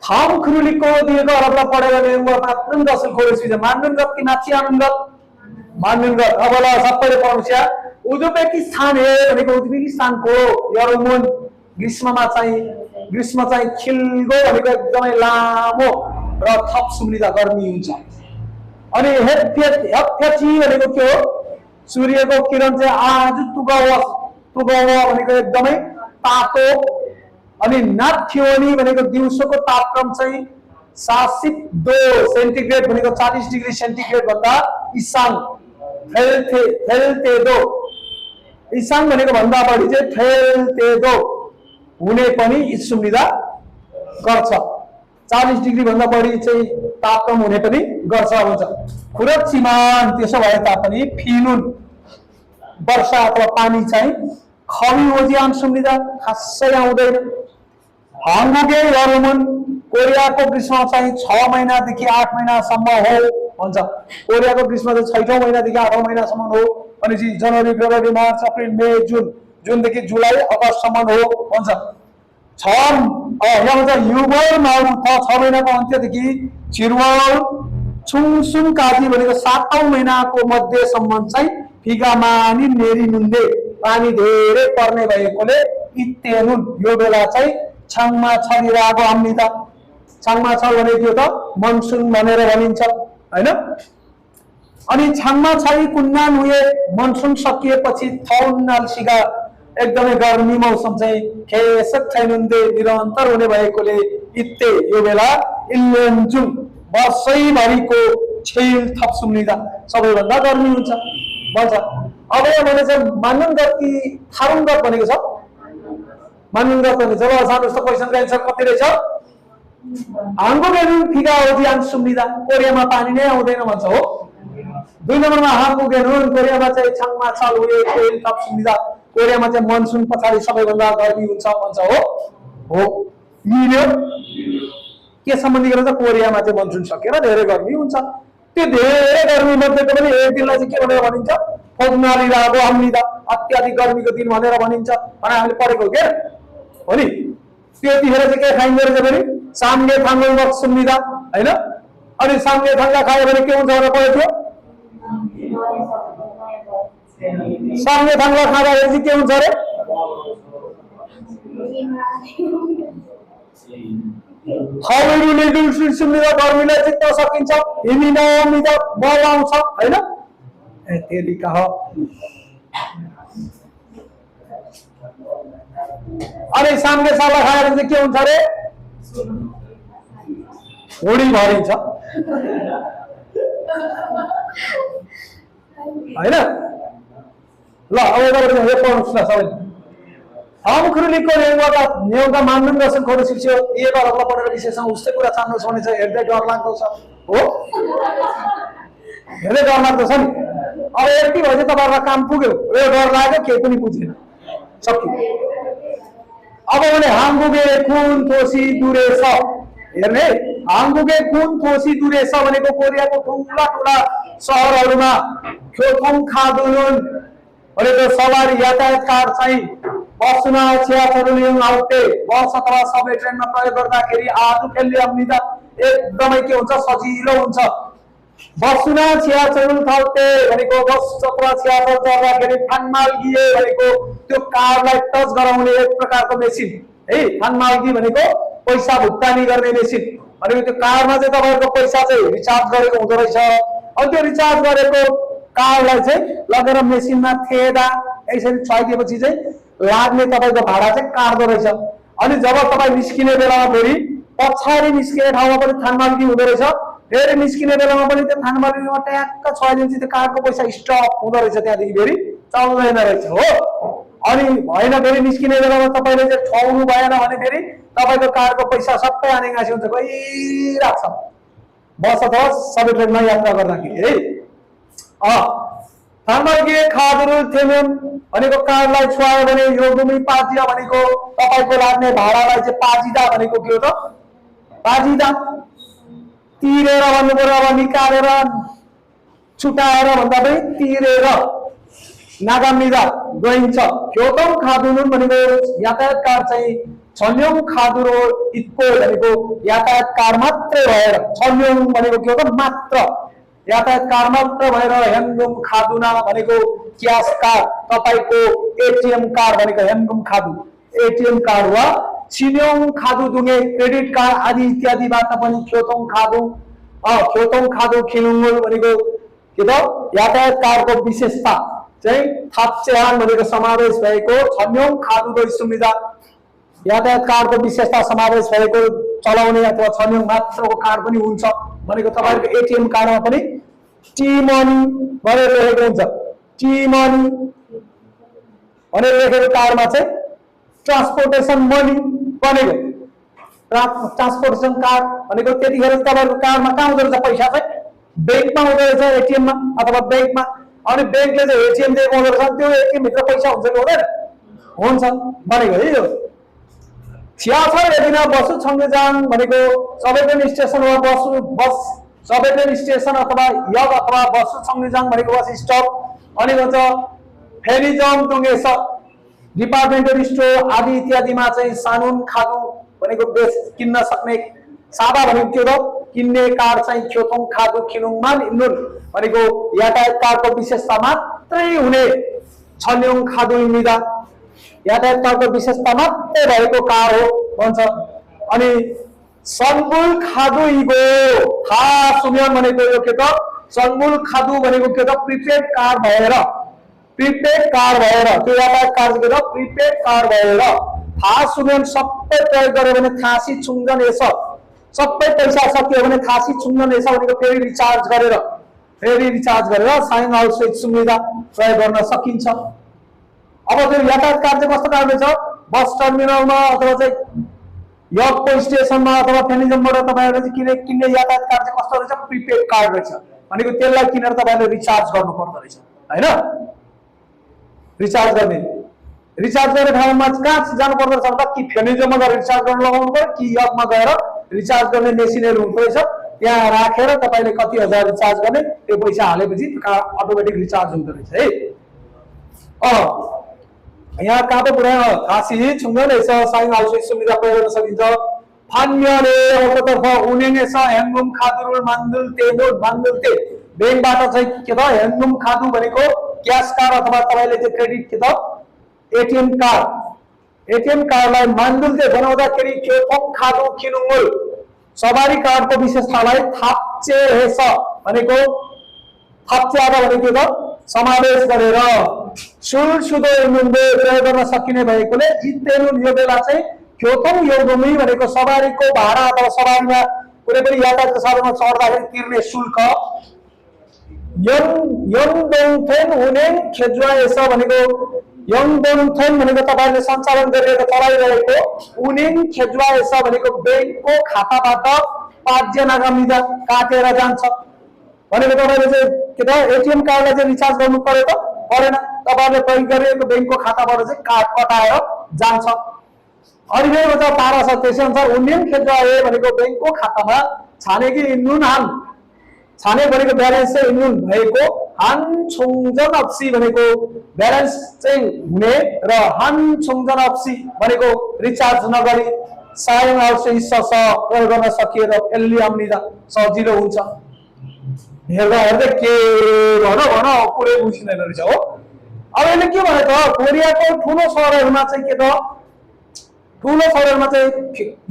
थाम खुरुलीको दिएको अरबला पढेर मान्नुन गसल खोरेस बिजा मान्नुन गत कि नाची आनुन गत मान्नुन गत। अब ल सबैले पढ्नुछ। उज्बेकिस्तान हे भनेको उज्बेकिस्तानको यरुमुन ग्रीष्ममा चाहिँ खिल्गो भनेको एकदमै लामो र थप सुम्निदा गर्मी हुन्छ। अनि हेप्फेची भनेको के हो? सूर्यको किरण चाहिँ आज तुगव भनेको एकदमै तातो। अनि नाथ्योनी भनेको दिउँसोको तापक्रम चाहिँ 702 सेन्टिग्रेड भनेको 40 डिग्री सेन्टिग्रेड भन्दा इसाङ थेल्तेदो इसाङ भनेको भन्दा बढी चाहिँ थेल्तेदो हुने पनि सुम्निदा गर्छ। 40 डिग्री भन्दा बढी चाहिँ तापक्रम हुने पनि गर्छ हुन्छ। खुरचिमान त्यसो भए तापनि फिनुन वर्षा अथवा पानी चाहिँ खमी ओजियान सुम्निदा खासै आउँदैन। हाङ्गुगे यरुमुन कोरियाको ग्रीष्म चाहिँ 6 महिनादेखि 8 महिनासम्म हो भन्छ। कोरियाको ग्रीष्म चाहिँ 6औं महिनादेखि 8औं महिनासम्म हो भनेपछि जनवरी फेब्रुअरी मार्च अप्रिल मे जुन, जुनदेखि जुलाई अगस्तसम्म हो भन्छ। यहाँ भन्छ युबर माउ 6 महिनाको अन्त्यदेखि चिरुवाल छुङसुङ काजी भनेको 7औं महिनाको मध्यसम्म चाहिँ फिगामा अनि नेरी नुन्दे पानी धेरै पर्ने भएकोले इत्तेनुन यो बेला चाहिँ छाङमा छरिरहेको अम्निता। छाङमा छ भने त्यो त मनसुन भनेर भनिन्छ हैन। अनि छाङमा छरी कुन्नान हुए मनसुन सकिएपछि थौनालसिगा एकदमै गर्मी मौसम चाहिँ खेसक छैनुन्दे निरन्तर हुने भएकोले इत्ते यो बेला इल्लेन्जुङ वर्षैभरिको छेल थप सुम्निदा सबैभन्दा गर्मी हुन्छ भन्छ। अब यहाँ भने चाहिँ मानुङ्गती थारुङ्गत भनेको छ। मानुङ्गत भने जब सानो जस्तो क्वेसनको एन्सर कति रहेछ? हाङ्गुगेनुन फिगा ओजियान सुम्निदा कोरियामा पानी नै आउँदैन भन्छ हो। 2 नम्बरमा हाङ्गुगेनुन कोरियामा चाहिँ छाङमा छल हुए छेल थप सुम्निदा कोरियामा चाहिँ मनसुन पछाडि सबैभन्दा गर्मी हुन्छ भन्छ हो। मिल्यो के सम्बन्धी गरेर कोरियामा चाहिँ मनसुन सकेर धेरै गर्मी हुन्छ। त्यो धेरै गर्मी मध्येको पनि एक दिनलाई चाहिँ के भनेर भनिन्छ? फोग्नाली रागो अम्निदा अत्याधिक गर्मीको दिन भनेर भनिन्छ भने हामीले पढेको के हो नि। त्यतिखेर चाहिँ के खाइन्छ रहेछ भने सामने थाङ्गो वक सुम्निदा हैन। अनि सामने थाङ्गा खायो भने के हुन्छ भनेर पढेको थियो? सामने थाङ्गा खाँदाखेरि चाहिँ के हुन्छ अरे? हाउडुले दुलसुल सुम्निदा गर्मीलाई जित्न सकिन्छ, हिमिना अम्निदा बल आउँछ हैन। तेलिका हो। अरे सामने साला खाएर चाहिँ के हुन्छ अरे? होडी भरिन्छ हैन। ल अब यो पढ्नुस् न सबैले। आमुखुरुलीको नेउगा मान्नुङ रसन खोरो शिक्षो एक अर्को पढेर विशेषमा उस्तै कुरा चाहनुहोस् भने चाहिँ हेर्दै डर लाग्दो छ हो। हेर्दै डर लाग्दो छ नि। अब यति भयो तपाईँहरूलाई काम पुग्यो, यो डर लाग्यो केही पनि बुझेन सक्यो। अब भने हाङ्गुगे कुन तोसी दुरेछ हेर्ने। हाङ्गुगे कुन तोसी दुरेछ भनेको कोरियाको ठुला ठुला सहरहरूमा क्योथोङ खादुनुन भनेको सवारी यातायातकार चाहिँ बसुना छ्याचरुलिङ आउटे बस अथवा सबै ट्रेनमा प्रयोग गर्दाखेरि आजु खेल्ने अम्निदा एकदमै के हुन्छ? सजिलो हुन्छ। बसुना छ्याचरुल थाउटे भनेको बस अथवा छ्याचरुल चढ्दाखेरि थानमाल्गिए भनेको त्यो कारलाई टच गराउने एक प्रकारको मेसिन है। थानमाल्गी भनेको पैसा भुक्तानी गर्ने मेसिन भनेको त्यो कारमा चाहिँ तपाईहरुको पैसा चाहिँ रिचार्ज गरेको हुँदो रहेछ। अनि त्यो रिचार्ज गरेको कारलाई चाहिँ लगेर मेसिनमा थेदा यसरी छाइदिएपछि चाहिँ लाग्ने तपाईको भाडा चाहिँ काट्दो रहेछ। अनि जब तपाईँ निस्किने बेलामा फेरि पछाडि निस्किने ठाउँमा पनि थानमाल्गी हुँदो रहेछ। फेरि निस्किने बेलामा पनि त्यो थानमाल्गीमा ट्याक्क छाइदिएपछि त्यो कारको पैसा स्टप हुँदो रहेछ, त्यहाँदेखि फेरि चल्दैन रहेछ हो। अनि भएन फेरि निस्किने बेलामा तपाईँले चाहिँ छाउनु भएन भने फेरि तपाईँको कारको पैसा सबै आनेगासी हुन्छ, गइरहेको छ बस अथवा सबै ट्रेनमा यात्रा गर्दाखेरि है। थानमाल्गी खादुरुल थेमेन भनेको कारलाई छुवायो भने यो गुमी पाजिदा भनेको तपाईको लाग्ने भाडालाई चाहिँ पाजिदा भनेको के हो त? पाजिदा तिरेर भन्नु पर्यो। अब निकालेर छुटाएर भन्दा पनि तिरेर नागामिदा गइन्छ। क्योथोङ खादुनुन भनेको यातायातकार चाहिँ छन्योङ खादुरो इक्को भनेको यातायातकार मात्रै भएर, छन्योङ भनेको के हो त? मात्र यातायातकार मात्र भएर, हेमगुम खादुना भनेको क्यास कार्ड, तपाईको एटीएम कार्ड भनेको हेमगुम खादु एटीएम कार्ड वा छिन्योङ खादु दुगे क्रेडिट कार्ड आदि इत्यादिबाट पनि क्योथोङ खादु खिलुङ्गुल भनेको के त? यातायात कार्डको विशेषता चाहिँ थाप्चेहान भनेको समावेश भएको छन्योङ खादु दो सुविधा यातायात कार्डको विशेषता समावेश भएको चलाउने अथवा छन्योङ मात्रको कार्ड पनि हुन्छ भनेको तपाईको एटीएम कार्डमा पनि टी मनी भनेर लेखेको हुन्छ। टी मनी भनेर लेखेको कार्डमा चाहिँ ट्रान्सपोर्टेसन मनी भनेको ट्रान्सपोर्टेसन कार्ड भनेको त्यतिखेर तपाईको कार्डमा कहाँ हुँदो रहेछ? पैसा चाहिँ बैंकमा हुँदो रहेछ, एटीएममा अथवा बैंकमा। अनि बैंकले चाहिँ एटीएम दिएको हुँदो रहेछ, त्यो एटीएम भित्र पैसा हुन्छ कि हुँदैन? हुन्छ भनेको है यो। छ्याछर यदिना बसु छङ्गेजाङ भनेको सबै ट्रेन स्टेसन वा बस सबै ट्रेन स्टेसन अथवा यग अथवा बसु छङ्गेजाङ भनेको बस स्टप अनि भन्छ फेरिजम टुङ्गेस डिपार्टमेन्टल स्टोर आदि इत्यादिमा चाहिँ सानुन खादु भनेको किन्न सक्ने सादा भनेको के हो किन्ने कार्ड चाहिँ ख्योथोङ खादु खिनुङमान इन्नुन भनेको यातायात कार्डको विशेषता मात्रै हुने छन्योङ खादु इन्निदा यातायात कार्डको विशेषता मात्रै भएको कार्ड हो भन्छ। अनि सनबुल खादु इगो थाहा सुम्यान भनेको यो के त सनबुल खादु भनेको के त प्रिपेड कार्ड भएर त्यो यातायात कार्ड के त प्रिपेड कार्ड भएर थाहा सुम्यान सबै प्रयोग गर्यो भने थासी छुङ्जन यसो सबै पैसा सकियो भने थासी छुङ्जन यसो भनेको फेरि रिचार्ज गरेर साइन आउट स्विच सुविधा प्रयोग गर्न सकिन्छ। अब त्यो यातायात कार्ड चाहिँ कस्तो कार्ड छ बस टर्मिनलमा अथवा चाहिँ यको स्टेसनमा अथवा फेनिजमबाट तपाईहरुले चाहिँ किन्ने यातायात कार्ड चाहिँ कस्तो रहेछ प्रिपेड कार्ड रहेछ भनेको त्यसलाई किनेर तपाईहरुले रिचार्ज गर्नु पर्दो रहेछ हैन। रिचार्ज गर्ने ठाउँमा कहाँ जानु पर्दो रहेछ भन्दा कि फेनिजममा गएर रिचार्ज गर्न लगाउनु पर्यो कि यकमा गएर रिचार्ज गर्ने मेसिनहरु हुन्छ रहेछ त्यहाँ राखेर तपाईले कति हजार रिचार्ज गर्ने त्यो पैसा हालेपछि कार्ड अटोमेटिक रिचार्ज हुँदो रहेछ है। यहाँ कापो पुरा खासी छुङ्गन रहेछ साइन हाउस सुविधा प्रयोग गर्न सकिन्छ। फान्यले अर्कोतर्फ उनेनेछ ह्याङगुम खादुरुल मान्दुल तेबोल मान्दुल ते बैंकबाट चाहिँ के त ह्याङगुम खादु भनेको क्याश कार्ड अथवा तपाईले चाहिँ क्रेडिट के त एटीएम कार्डलाई मान्दुलले बनाउँदाखेरि ख्योथोङ खादु खिनुङुल सवारी कार्डको विशेषतालाई थाप्चे हेस भनेको थाप्च्यादा भनेको त समावेश गरेर सुल सुदो इन्नुन्दे प्रयोग गर्न सकिने भएकोले इतेनुन यो बेला चाहिँ ख्योथोङ योगुमी भनेको सवारीको भाडा अथवा सवारीमा कुनै पनि यातायातको साधनमा चढ्दाखेरि तिर्ने शुल्क यङदोङथेन हुनेङ खेजुवा एस भनेको यङदोङथेन भनेको तपाईहरुले सञ्चालन गरिरहेको चलाइरहेको उनेङ खेजुवा एस भनेको बैंकको खाताबाट 5 जनाका मिदा काटेर जान्छ भनेको तपाईले चाहिँ के त एटीएम कार्डलाई चाहिँ रिचार्ज गर्नु पर्यो त परेन तपाईहरुले प्रयोग गरिरहेको बैंकको खाताबाट चाहिँ कार्ड कटाएर जान्छ। अनि फेरि भन्छ 1200 त्यसै अनुसार उनेङ खेजुवा ए भनेको बैंकको खातामा छानेकी इन्नुन हान छाने भनेको ब्यालेन्स चाहिँ इन्नुन भएको हान छुङजन अप्सी भनेको ब्यालेन्स चाहिँ हुने र हान छुङजन अप्सी भनेको रिचार्ज नगरी सायङ आउट हिस्सा प्रयोग गर्न सकिएर एलियमनिदा सजिलो हुन्छ। हेर्दै के भन पुरै बुझिँदैन रहेछ हो। अब यसले के भने त कोरियाको ठुलो सहरहरुमा चाहिँ के त ठुलो सहरहरुमा चाहिँ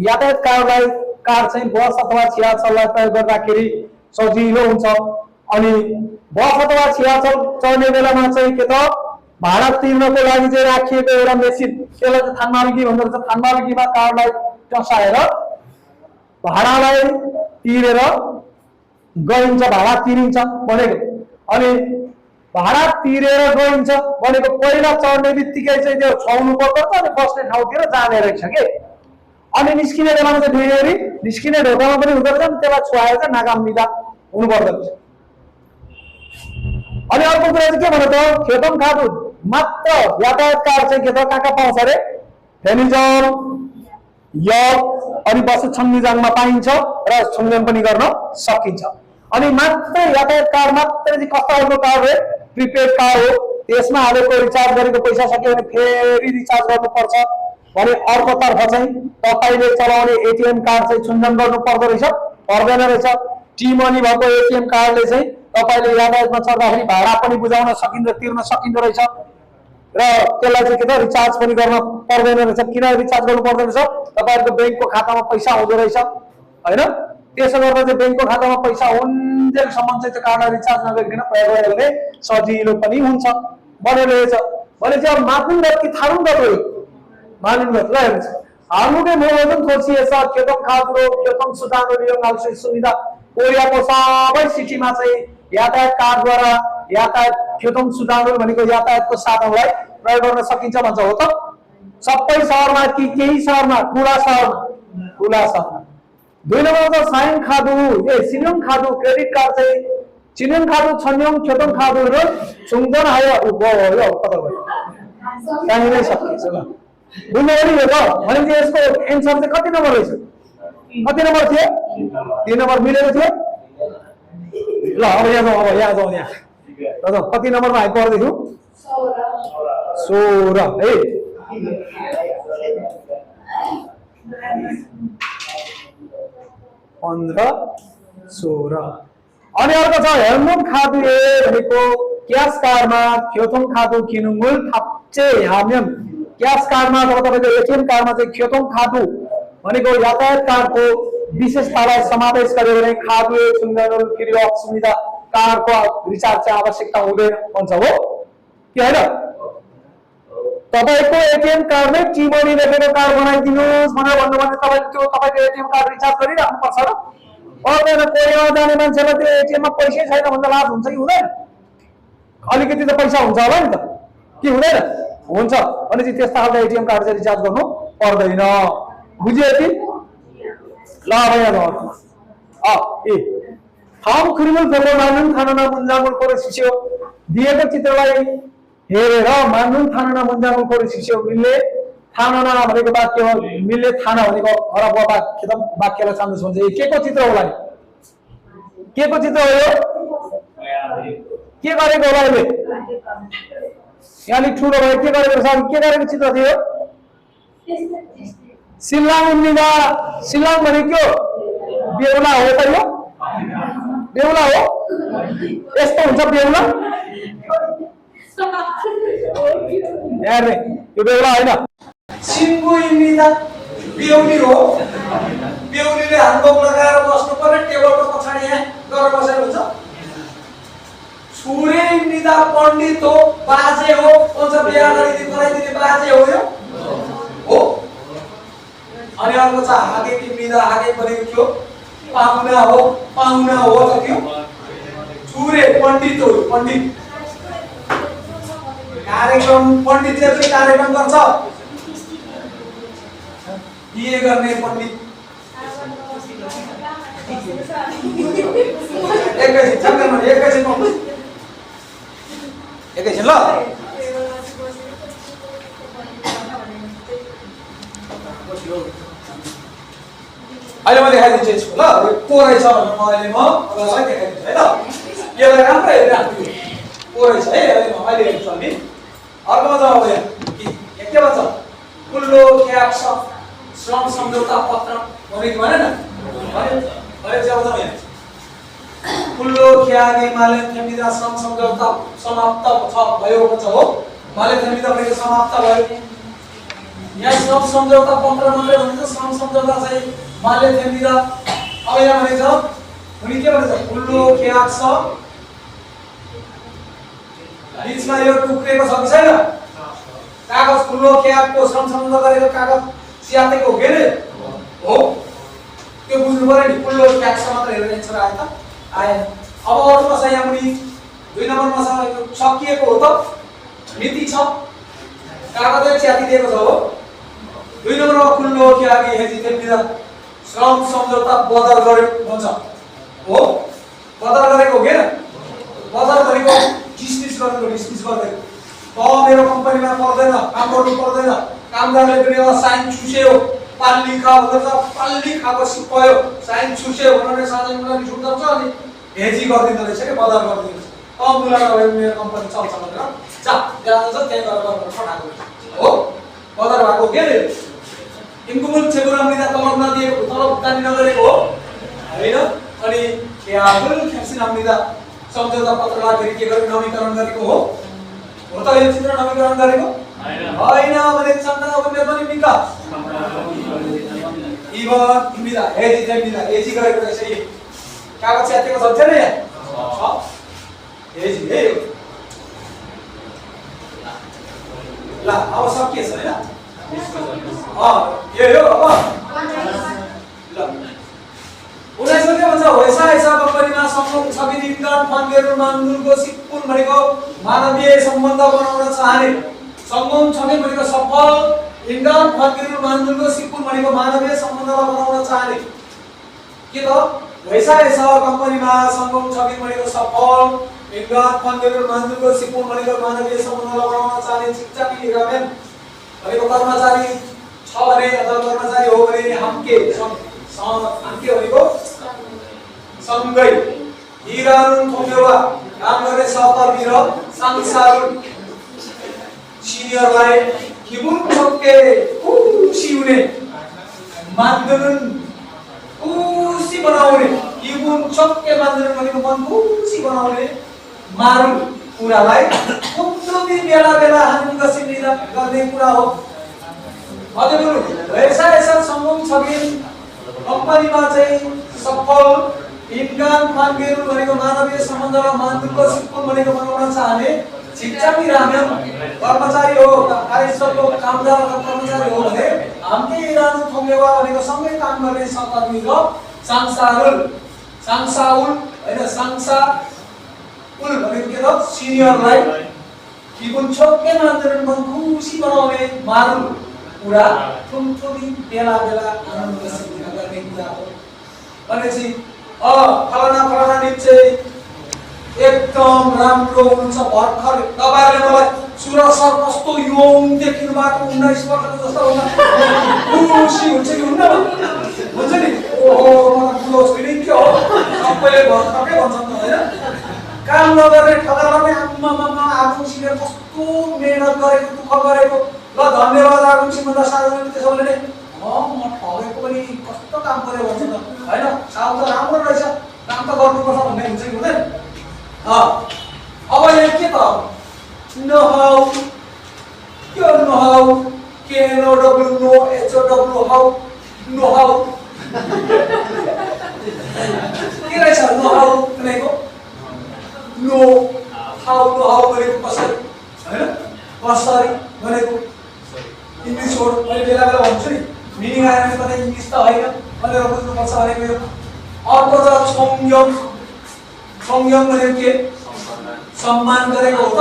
यातायात कार्ड चाहिँ बस अथवा छियाछललाई प्रयोग गर्दाखेरि सजिलो हुन्छ। अनि बस अथवा छियाछल चढ्ने बेलामा चाहिँ के त भाडा तिर्नको लागि चाहिँ राखिएको एउटा मेसिन त्यसलाई चाहिँ थान्मालगी भन्दो रहेछ। थान्मालगीमा कार्डलाई टसाएर भाडालाई तिरेर गइन्छ भाडा तिरिन्छ भनेको। अनि भाडा तिरेर गइन्छ भनेको पहिला चढ्ने बित्तिकै चाहिँ त्यो छाउनु पर्छ अनि बस्ने ठाउँतिर जाने रहेछ के। अनि निस्किने बेलामा चाहिँ फेरि निस्किने ढोकामा पनि हुँदो रहेछ त्यसलाई छुवाएर चाहिँ नागामिदा हुनु पर्दो रहेछ। अनि अर्को कुरा चाहिँ के भने त ख्योथोङ खादु मात्र यातायात कार्ड चाहिँ के त कहाँ पाउँछ रे फेनिजम यक अनि बस छङ्गिजाङमा पाइन्छ र छुङजन पनि गर्न सकिन्छ। अनि मात्र यातायात कार्ड मात्र चाहिँ कस्तो खालको कार्ड हो प्रिपेड कार्ड हो त्यसमा हालेको रिचार्ज गरेको पैसा सक्यो भने फेरि रिचार्ज गर्नुपर्छ भने अर्कोतर्फ चाहिँ तपाईले चलाउने एटीएम कार्ड चाहिँ छुङजन गर्नु पर्दो रहेछ पर्दैन रहेछ। टी मनी भएको एटीएम कार्डले चाहिँ तपाईले यातायातमा चढ्दाखेरि भाडा पनि बुझाउन सकिन्छ तिर्न सकिँदो रहेछ र त्यसलाई चाहिँ के त रिचार्ज पनि गर्न पर्दैन रहेछ। किन रिचार्ज गर्नु पर्दैन रहेछ तपाईहरुको बैंकको खातामा पैसा हुँदो रहेछ हैन। त्यसो गर्दा चाहिँ बैंकको खातामा पैसा हुन्जेलसम्म चाहिँ त्यो कार्डलाई रिचार्ज नगरिकन प्रयोग गर्यो भने सजिलो पनि हुन्छ भनेर रहेछ। भने चाहिँ अब माथुङ गति थारुङ गयो मालुम गत ल हेर्नुस् हामुके मोजन खोसी एसा ख्योथोङ खादु ख्योथोङ सुदानो नियम आउसे सुविधा कोरियाको सबै सिटीमा चाहिँ यातायात कार्डद्वारा यातायात ख्योथोङ सुदानो भनेको यातायातको साधनलाई प्रयोग गर्न सकिन्छ भन्छ हो त सबै शहरमा कि केही शहरमा ठुला शहरमा। 2 नम्बरमा साइन खादु ए सिन्योङ खादु क्रेडिट कार्ड चाहिँ सिन्योङ खादु छन्योङ ख्योथोङ खादु र छुङजन आयो यो कता भयो त्यही नै सकिन्छ ल बुझ्नु पनि हो त। भने यसको एन्सर चाहिँ कति नम्बर रहेछ कति नम्बर थियो 3 नम्बर मिलेको थियो ल। अब यहाँ जाउँ यहाँ त कति नम्बरमा आइपर्दैछु 16 है 15 16 अनि अर्को छ हेर्नुम खादु ए भनेको क्यास कार्डमा ख्योथोङ खादु किनुमुल थाप्चे हाम्यम क्यास कार्डमा अथवा तपाईको एटीएम कार्डमा चाहिँ ख्योथोङ खादु भनेको यातायात कार्डको विशेषतालाई समावेश गर्यो भने खादु ए सुन्दरल क्रिया सुविधा कार्डको रिचार्ज चाहिँ आवश्यकता हुँदैन भन्छ हो के हैन तपाईको एटीएम कार्डमै टिमनी लेखेको कार्ड बनाइदिनुस् भनेर भन्नु भने तपाईले त्यो तपाईको एटीएम कार्ड रिचार्ज गरिराख्नु पर्छ र पर्दैन कोरियामा जाने मान्छेलाई त्यो एटीएम मा पैसै छैन भन्दा लाज हुन्छ कि हुँदैन अलिकति त पैसा हुन्छ होला नि त के हुँदैन हुन्छ अनि चाहिँ त्यस्ता खालको एटीएम कार्ड चाहिँ रिचार्ज गर्नु पर्दैन बुझ्यो यति ल अब यहाँ ए हम क्रिमिनल फेलोमानुन थाना मुन्जामुल कोरे सिस्यो दिएको चित्रलाई हेरेर मानुन थाना मुन्जामुल कोरे सिस्यो मिल्ने थाना भनेको वाक्य हो मिल्ने थाना भनेको हरब वाक्य त वाक्यलाई छान्नुस् भन्छ के को चित्र होला नि के को चित्र हो यो के गरेको होला अहिले यहाँ ठुलो भयो के गरेको छ के गरेको चित्र थियो सिलाङ उन्निदा सिलाङ भनेको बेहुला हो त यो बेहुला हो यस्तो हुन्छ बेहुला यार यो बेहुला हैन सिम्बु इन्निदा बेहुली हो बेहुलीले हातबोक लगाएर बस्नु पर्ने टेबलको पछाडी यहाँ गरेर बसेर हुन्छ छुरे इन्निदा पण्डित हो बाजे हो भन्छ बिहा गरिदिने गराइदिने बाजे हो यो हो अनि अर्को छ हागे इन्निदा हागे भनेको थियो पाहुना हो त थियो छुरे पण्डित हो पण्डित कार्यक्रम पण्डितले चाहिँ कार्यक्रम गर्छ बिहे गर्ने पण्डित एकैछिन ल अहिले म देखाइदिन्छु यसको ल यो को रहेछ भन्नु अहिले म तपाईँलाई देखाइदिन्छु है त यसलाई राम्रो हेरिराख्नु को रहेछ है अहिले म अहिले हेर्छु हामी अर्कोमा जाउँ अब यहाँ के भन्छ कुल्लो क्याक्स श्रम सम्झौता पत्र भनेको भएन अहिले चाहिँ आउँछ यहाँ कुल्लो क्यागे माले थेमिदा श्रम सम्झौता समाप्त भयो भन्छ हो माले थेमिदा भनेको समाप्त भयो यहाँ श्रम सम्झौता पत्र मात्रै भन्छ श्रम सम्झौता चाहिँ माले थेमिदा अब यहाँ भनेछ उनी के भन्छ कुल्लो क्याक्स बीचमा यो टुक्रेको छ कि छैन कागज खुल्लो क्यागको श्रम सम्झौता गरेको कागज स्यातेको हो के रे हो त्यो बुझ्नु पर्यो नि कुल्लो क्याक्स मात्र हेरेर एन्सर आयो त आएन अब अरूमा छ यहाँ मुनि 2 नम्बरमा छ यो सकिएको हो त मिति छ कागजले च्याति दिएको छ हो 2 नम्बरमा कुल्लो क्यागे हेजी तेमिदा श्रम सम्झौता बदर गर्यो भन्छ हो बदर गरेको हो के बदर भनेको डिस्मिस गर्नुको डिस्मिस गर्दैन त मेरो कम्पनीमा पर्दैन काम गर्नु पर्दैन कामदारले पनि अब साइन छुस्यो पाल्ली खा भनेर पाल्ली खाको सिपायो साइन छुस्यो भनेर साझा मुलाले छुट्छ अनि हेजी गर्दिँदो रहेछ के बदर गर्दिन्छ त मुला नभए मेरो कम्पनी चल्छ भनेर जा त्यहाँ जान्छ त्यही गरेर पठाएको हो बदर भएको के रे इन्कुमुल छेबुरामनिदा तलब नदिएको तलब भुक्तानी नगरेको हो हैन अनि याबुल खेप्सिनामनिदा सम्झौता पत्रलाई फेरि के गर्नु नवीकरण गरेको हो त यो चित्र नवीकरण गरेको हैन भने चन्दा अब मेरो पनि निका इभन इमिदा हेजी गरेको रहेछ यो कागज च्यातेको छ नि यहाँ हेजी हे ल अब सकिएछ हैन यो अब ल 19 के भन्छ वैसा ऐसा कम्पनीमा संगम छवि इन्धन फन्डहरू मानदुलको सिपुल भनेको मानवीय सम्बन्ध बनाउन चाहने संगम छवि भनेको सफल इन्धन फन्डहरू मानदुलको सिपुल भनेको मानवीय सम्बन्धलाई बनाउन चाहने के त वैसा ऐसा कम्पनीमा संगम छवि भनेको सफल इन्धन फन्डहरू मानदुलको सिपुल भनेको मानवीय सम्बन्धलाई बनाउन चाहने शिक्षा निगमन भनेको कर्मचारी छ भने अथवा कर्मचारी हो भने हमके हमके भनेको सँगै हिरानुन थोमेवा काम गर्ने सहकर्मी र संसार सिनियरलाई किबुन छोके खुसी हुने मान्दुन खुसी बनाउने किबुन छोके मान्दुन भनेको मन खुसी बनाउने मारु कुरालाई कुम्तुबी बेला बेला हामी गसिलिँदा गर्ने कुरा हो। अझै बोल्नु ऐसा ऐसा सम्भव छ कि कम्पनीमा चाहिँ सफल इन्काम मान्गेरु भनेको मानवीय सम्बन्ध र मानवीय सिस्टम भनेको बनाउन चाहने शिक्षामी राम्यम कर्मचारी हो कार्यस्थलको कामदार अथवा कर्मचारी हो भने हामीले इरानु थोङ्गेवा भनेको सँगै काम गर्ने सहकर्मी र सांसाउल हैन सांसाउल भनेको के त सिनियरलाई किबुन छोके मान्दुन मन खुसी बनाउने मारु कुरा ठुम्ठुमी बेला बेला आनन्दसित गर्ने कुरा हो भनेपछि फलाना निश्चय एकदम राम्रो हुन्छ भर्खर तपाईहरुले मलाई सुरज सर कस्तो यङ देखिनु भएको 19 वर्षको जस्तो हुन्छ खुसी हुन्छ कि हुन्न हुन्छ नि ओहो मलाई ठुलो छैन के हो सबैले भर्खरै भन्छन् त हैन काम नगर्ने ठगरले आम्मामा आफू सिकेर कस्तो मेहनत गरेको दुःख गरेको ल धन्यवाद आगम सिमन्दा साधन त्यसो भने म ठगेको पनि कस्तो काम गरे भन्छ त हैन साउ त राम्रो रहेछ काम त गर्नुपर्छ भन्ने हुन्छ कि हुँदैन अब यहाँ के त नो हाउ के नो हाउ के know W know H O W how know how के रहेछ नो हाउ भनेको नो हाउ भनेको कसरी हैन कसरी भनेको इङ्ग्लिस वर्ड मैले बेला बेला भन्छु नि मिनिङ आएन भने कतै इङ्ग्लिस त होइन भनेर बुझ्नुपर्छ भनेको यो अर्को त संयम भनेको के सम्मान गरेको हो त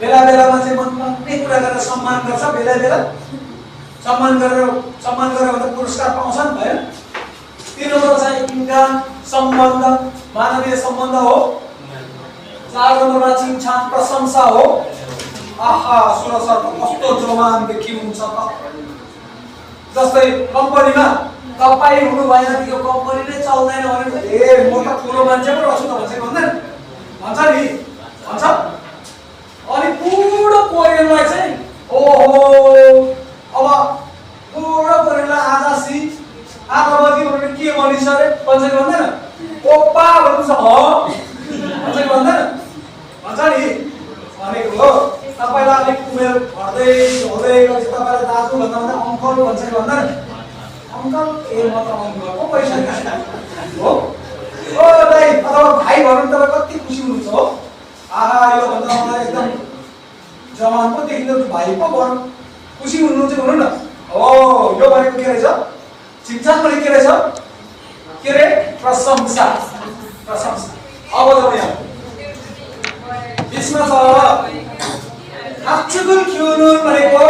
बेला बेलामा चाहिँ मनमा कुनै कुरा गरेर सम्मान गर्छ बेला बेला सम्मान गरेर भने पुरस्कार पाउँछन् हैन तीन नम्बर चाहिँ इन्काम सम्बन्ध मानवीय सम्बन्ध हो 4 नम्बरमा चिन्छान प्रशंसा हो आहा सुरज सर कस्तो जवान देखिनुहुन्छ त जस्तै कम्पनीमा तपाई हुनु भएन त्यो कम्पनी नै चल्दैन भने ए म त ठुलो मान्छे पो रहेछु त भन्छ भन्दैन भन्छ नि भन्छ अनि पुरो कोरियनलाई चाहिँ ओहो अब पुरो कोरियनलाई आधा सिट आधा बजी भने के भनिन्छ रे भन्छ कि भन्दैन ओपा भन्नुहुन्छ भन्छ कि भन्दैन भन्छ नि भनेको हो तपाईलाई अलिक उमेर बढ्दै हुँदै गएपछि तपाईलाई दाजु भन्दा अङ्कल भन्छ कि भन्दैन अङ्कल ए म त अङ्कलको पैसा हो ओ दाइ अथवा भाइ भनौँ तपाईँ कति खुसी हुनुहुन्छ हो आहा यो भन्दा मलाई एकदम जवान पो देखिँदो भाइ पो भनौँ खुसी हुनुहुन्छ भन्नु न हो यो भनेको के रहेछ शिक्षा भने के रहेछ के रे प्रशंसा अब जाउँ यहाँ बिचमा छ हाच्चुकुल खिउनुन भनेको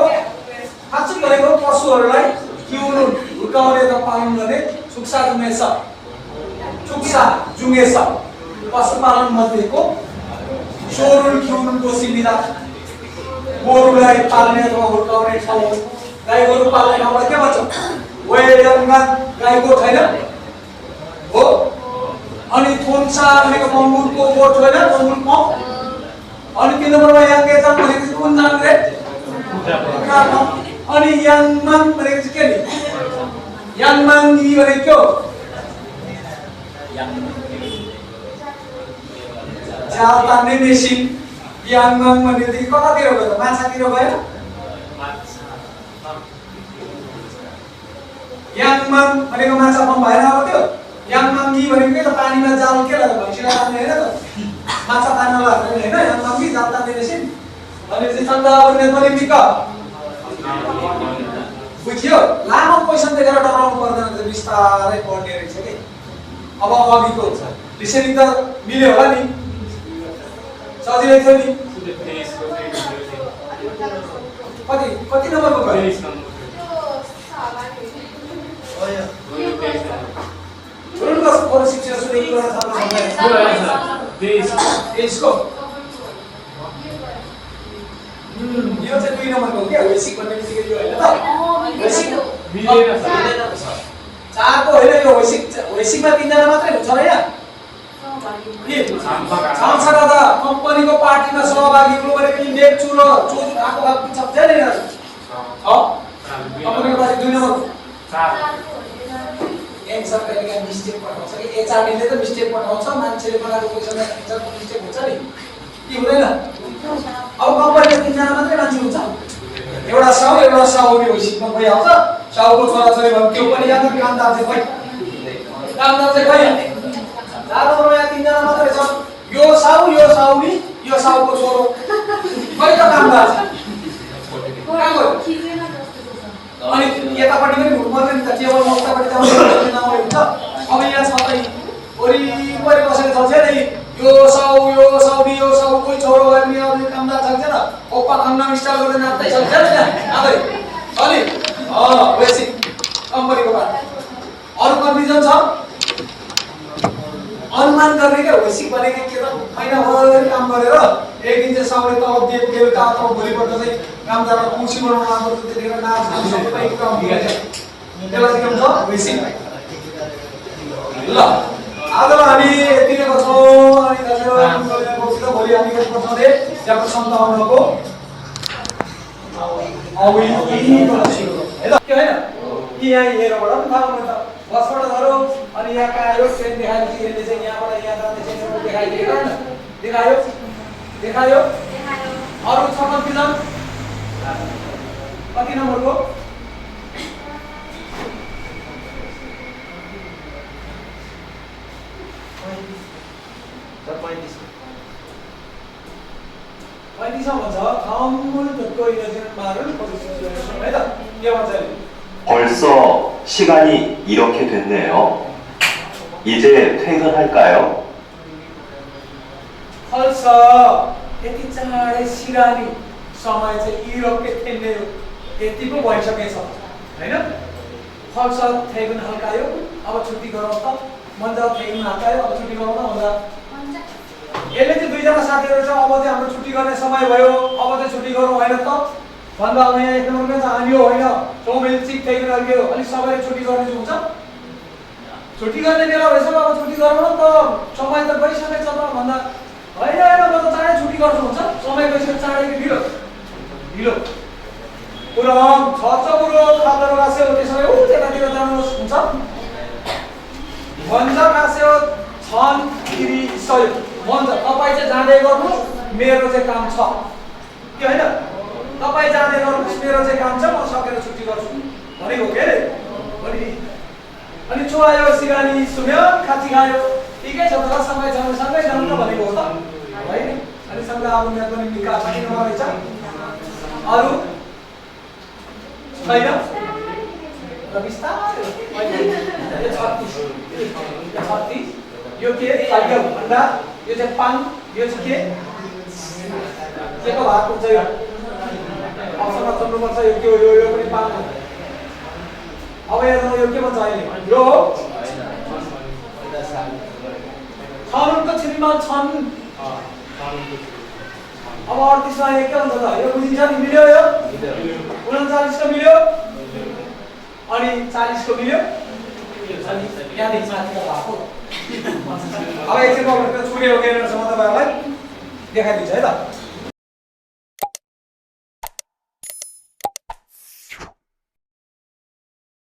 पशुहरूलाई खिउनुन हुर्काउने त पालन गर्ने चुक्सा जुङ्गेछ पशुपालन मध्येको सोरुल खिउनुनको सुविधा गोरुलाई पाल्ने अथवा हुर्काउने ठाउँ गाई गोरु पाल्ने ठाउँलाई के भन्छ वेयरमान गाईको छैन हो अनि थोन्सा भनेको मङ्गुरको गोठ होइन मङ्गुर पम्प अनि 3 नम्बरमा याङ्गेजाम भनेको कुन जान रे अनि याङमाङ भनेको चाहिँ के नि याङमाङी भनेको के हो जाल तान्ने मेसिन याङमाङ भनेदेखि कतातिर गयो माछातिर गयो याङमाङ भनेको माछा पम्प भएन अब त्यो याङमाङी भनेको के त पानीमा जाल के लाग्यो भैँसीलाई तान्ने होइन त माछा तान्न लाग्यो हैन याङमाङी जाल तान्ने मेसिन भनेपछि चन्दा गर्ने पनि निक बुझ्यो लामो क्वेसन देखेर डराउनु पर्दैन त बिस्तारै पढ्ने रहेछ के अब अघिको लिसनिङ त मिल्यो होला नि सजिलै थियो नि कति नम्बरको भयो छोड्नु शिक्षा सुनेको यसको यो चाहिँ 2 नम्बरको के बेसिक भन्ने बित्तिकै यो हैन त बेसिक मिलेन 4 को हैन यो बेसिकमा 3 जना मात्रै हुन्छ र यहाँ सांसद कम्पनीको पार्टीमा सहभागी हुनु भनेको यी नेप्चु र चोजु आएको भए पनि सक्छ नि कम्पनीको पार्टी 2 नम्बर एक सरकारले मिस्टेक पठाउँछ कि एचआरडीले त मिस्टेक पठाउँछ मान्छेले बनाएको पैसामा मिस्टेक हुन्छ नि के हुँदैन अब कम्पनीमा 3 जना मात्रै मान्छे हुन्छ एउटा साउ नि होइसिकमा भइहाल्छ साउको छोराछोरी भयो त्यो पनि यहाँ त कामदार चाहिँ खै दाजु यहाँ 3 जना मात्रै छ यो साउ नि यो साउको छोरो खै त कामदार कहाँ गयो अनि यतापट्टि पनि घुम्नु पर्दैन नि त केवल मौकापट्टि जानु हुन्छ अब यहाँ छ त वरिपरि बसेको छ नि यो साउ कोही छोरो भयो भने अब कामदार सक्छ न ओपा खन्न स्टाइल गर्दै नाच्दै सक्छ नि नाच्दै अनि बेसिक कम्पनीको बात अरु कन्फ्युजन छ अनुमान गर्ने के बेसिक भनेको के त महिनाभर काम गरेर एक दिन चाहिँ साउले तलब दिएको बेलुका अथवा भोलिपल्ट चाहिँ कामदारलाई कुर्सी बनाउन लाग्यो त्यतिखेर नाच सबै काम भइहाल्छ त्यसलाई के भन्छ बेसिक ल आज हामी यति नै गर्छौँ अनि दाजु भोलि हामी के गर्छौँ त्यहाँको सन्ताउन्नको के होइन यहाँ हेरबाट पनि थाहा हुनु त बसबाट धरो अनि यहाँ कहाँ आयो ट्रेन देखायो कि यसले चाहिँ यहाँबाट यहाँ जाँदैछ देखाइदिएको होइन देखायो अरू छ कन्फ्युजन कति नम्बरको 벌써 시간이 이렇게 됐네요. 이제 퇴근할까요? 벌써 यति चाँडै सिरानी समय चाहिँ इरोपले खेल्ने यति पो भइसकेछ हैन फल्स थेगुन हल्कायो अब छुट्टी गरौँ त मन्जा थेगुन हल्कायो अब छुट्टी गरौँ त मन्जा यसले चाहिँ 2 जना साथीहरु छ अब चाहिँ हाम्रो छुट्टी गर्ने समय भयो अब चाहिँ छुट्टी गरौँ हैन त भन्दा अब यहाँ एक नम्बरमै चाहिँ हानियो होइन चौमेल चिक थेगुन हल्कियो अनि सबैले छुट्टी गर्ने चाहिँ हुन्छ छुट्टी गर्ने बेला भइसक्यो अब छुट्टी गरौँ न त समय त गइसकेछ त भन्दा होइन म त चाँडै छुट्टी गर्छु हुन्छ समय गइसक्यो चाँडै ढिलो पुरम छचपुरो खादर रास्यो त्यसै उ त्यतातिर जानुहोस् हुन्छ मन्जा रास्यो छन गिरी सय मन्जा तपाई चाहिँ जाँदै गर्नु मेरो चाहिँ काम छ के हैन तपाई जाँदै गर्नु मेरो चाहिँ काम छ म सकेर छुट्टी गर्छु भनेको के अनि चोआयो सिरानी सुन्यो खाची खायो ठिकै छ तर समय छ सँगै जाउँ न भनेको हो त हैन अनि सँगै आउनु मेरो पनि निका छ कि नरहेछ अरु छैन र बिस्तारै यो 36 यो के साइकल भन्दा यो चाहिँ पाङ यो चाहिँ के को भाग हुन्छ यो अप्सनमा चल्नुपर्छ यो के यो पनि पाङ अब यहाँ यो के भन्छ अहिले यो छन् श्रीमान छन् अब 38 मा के हुन्छ त यो बुझिन्छ नि मिल्यो यो 39 को मिल्यो अनि 40 को मिल्यो अनि यहाँ देखि माथिको भएको अब एकछिन म छुरे हो के रहेछ म तपाईहरुलाई देखाइदिन्छु है त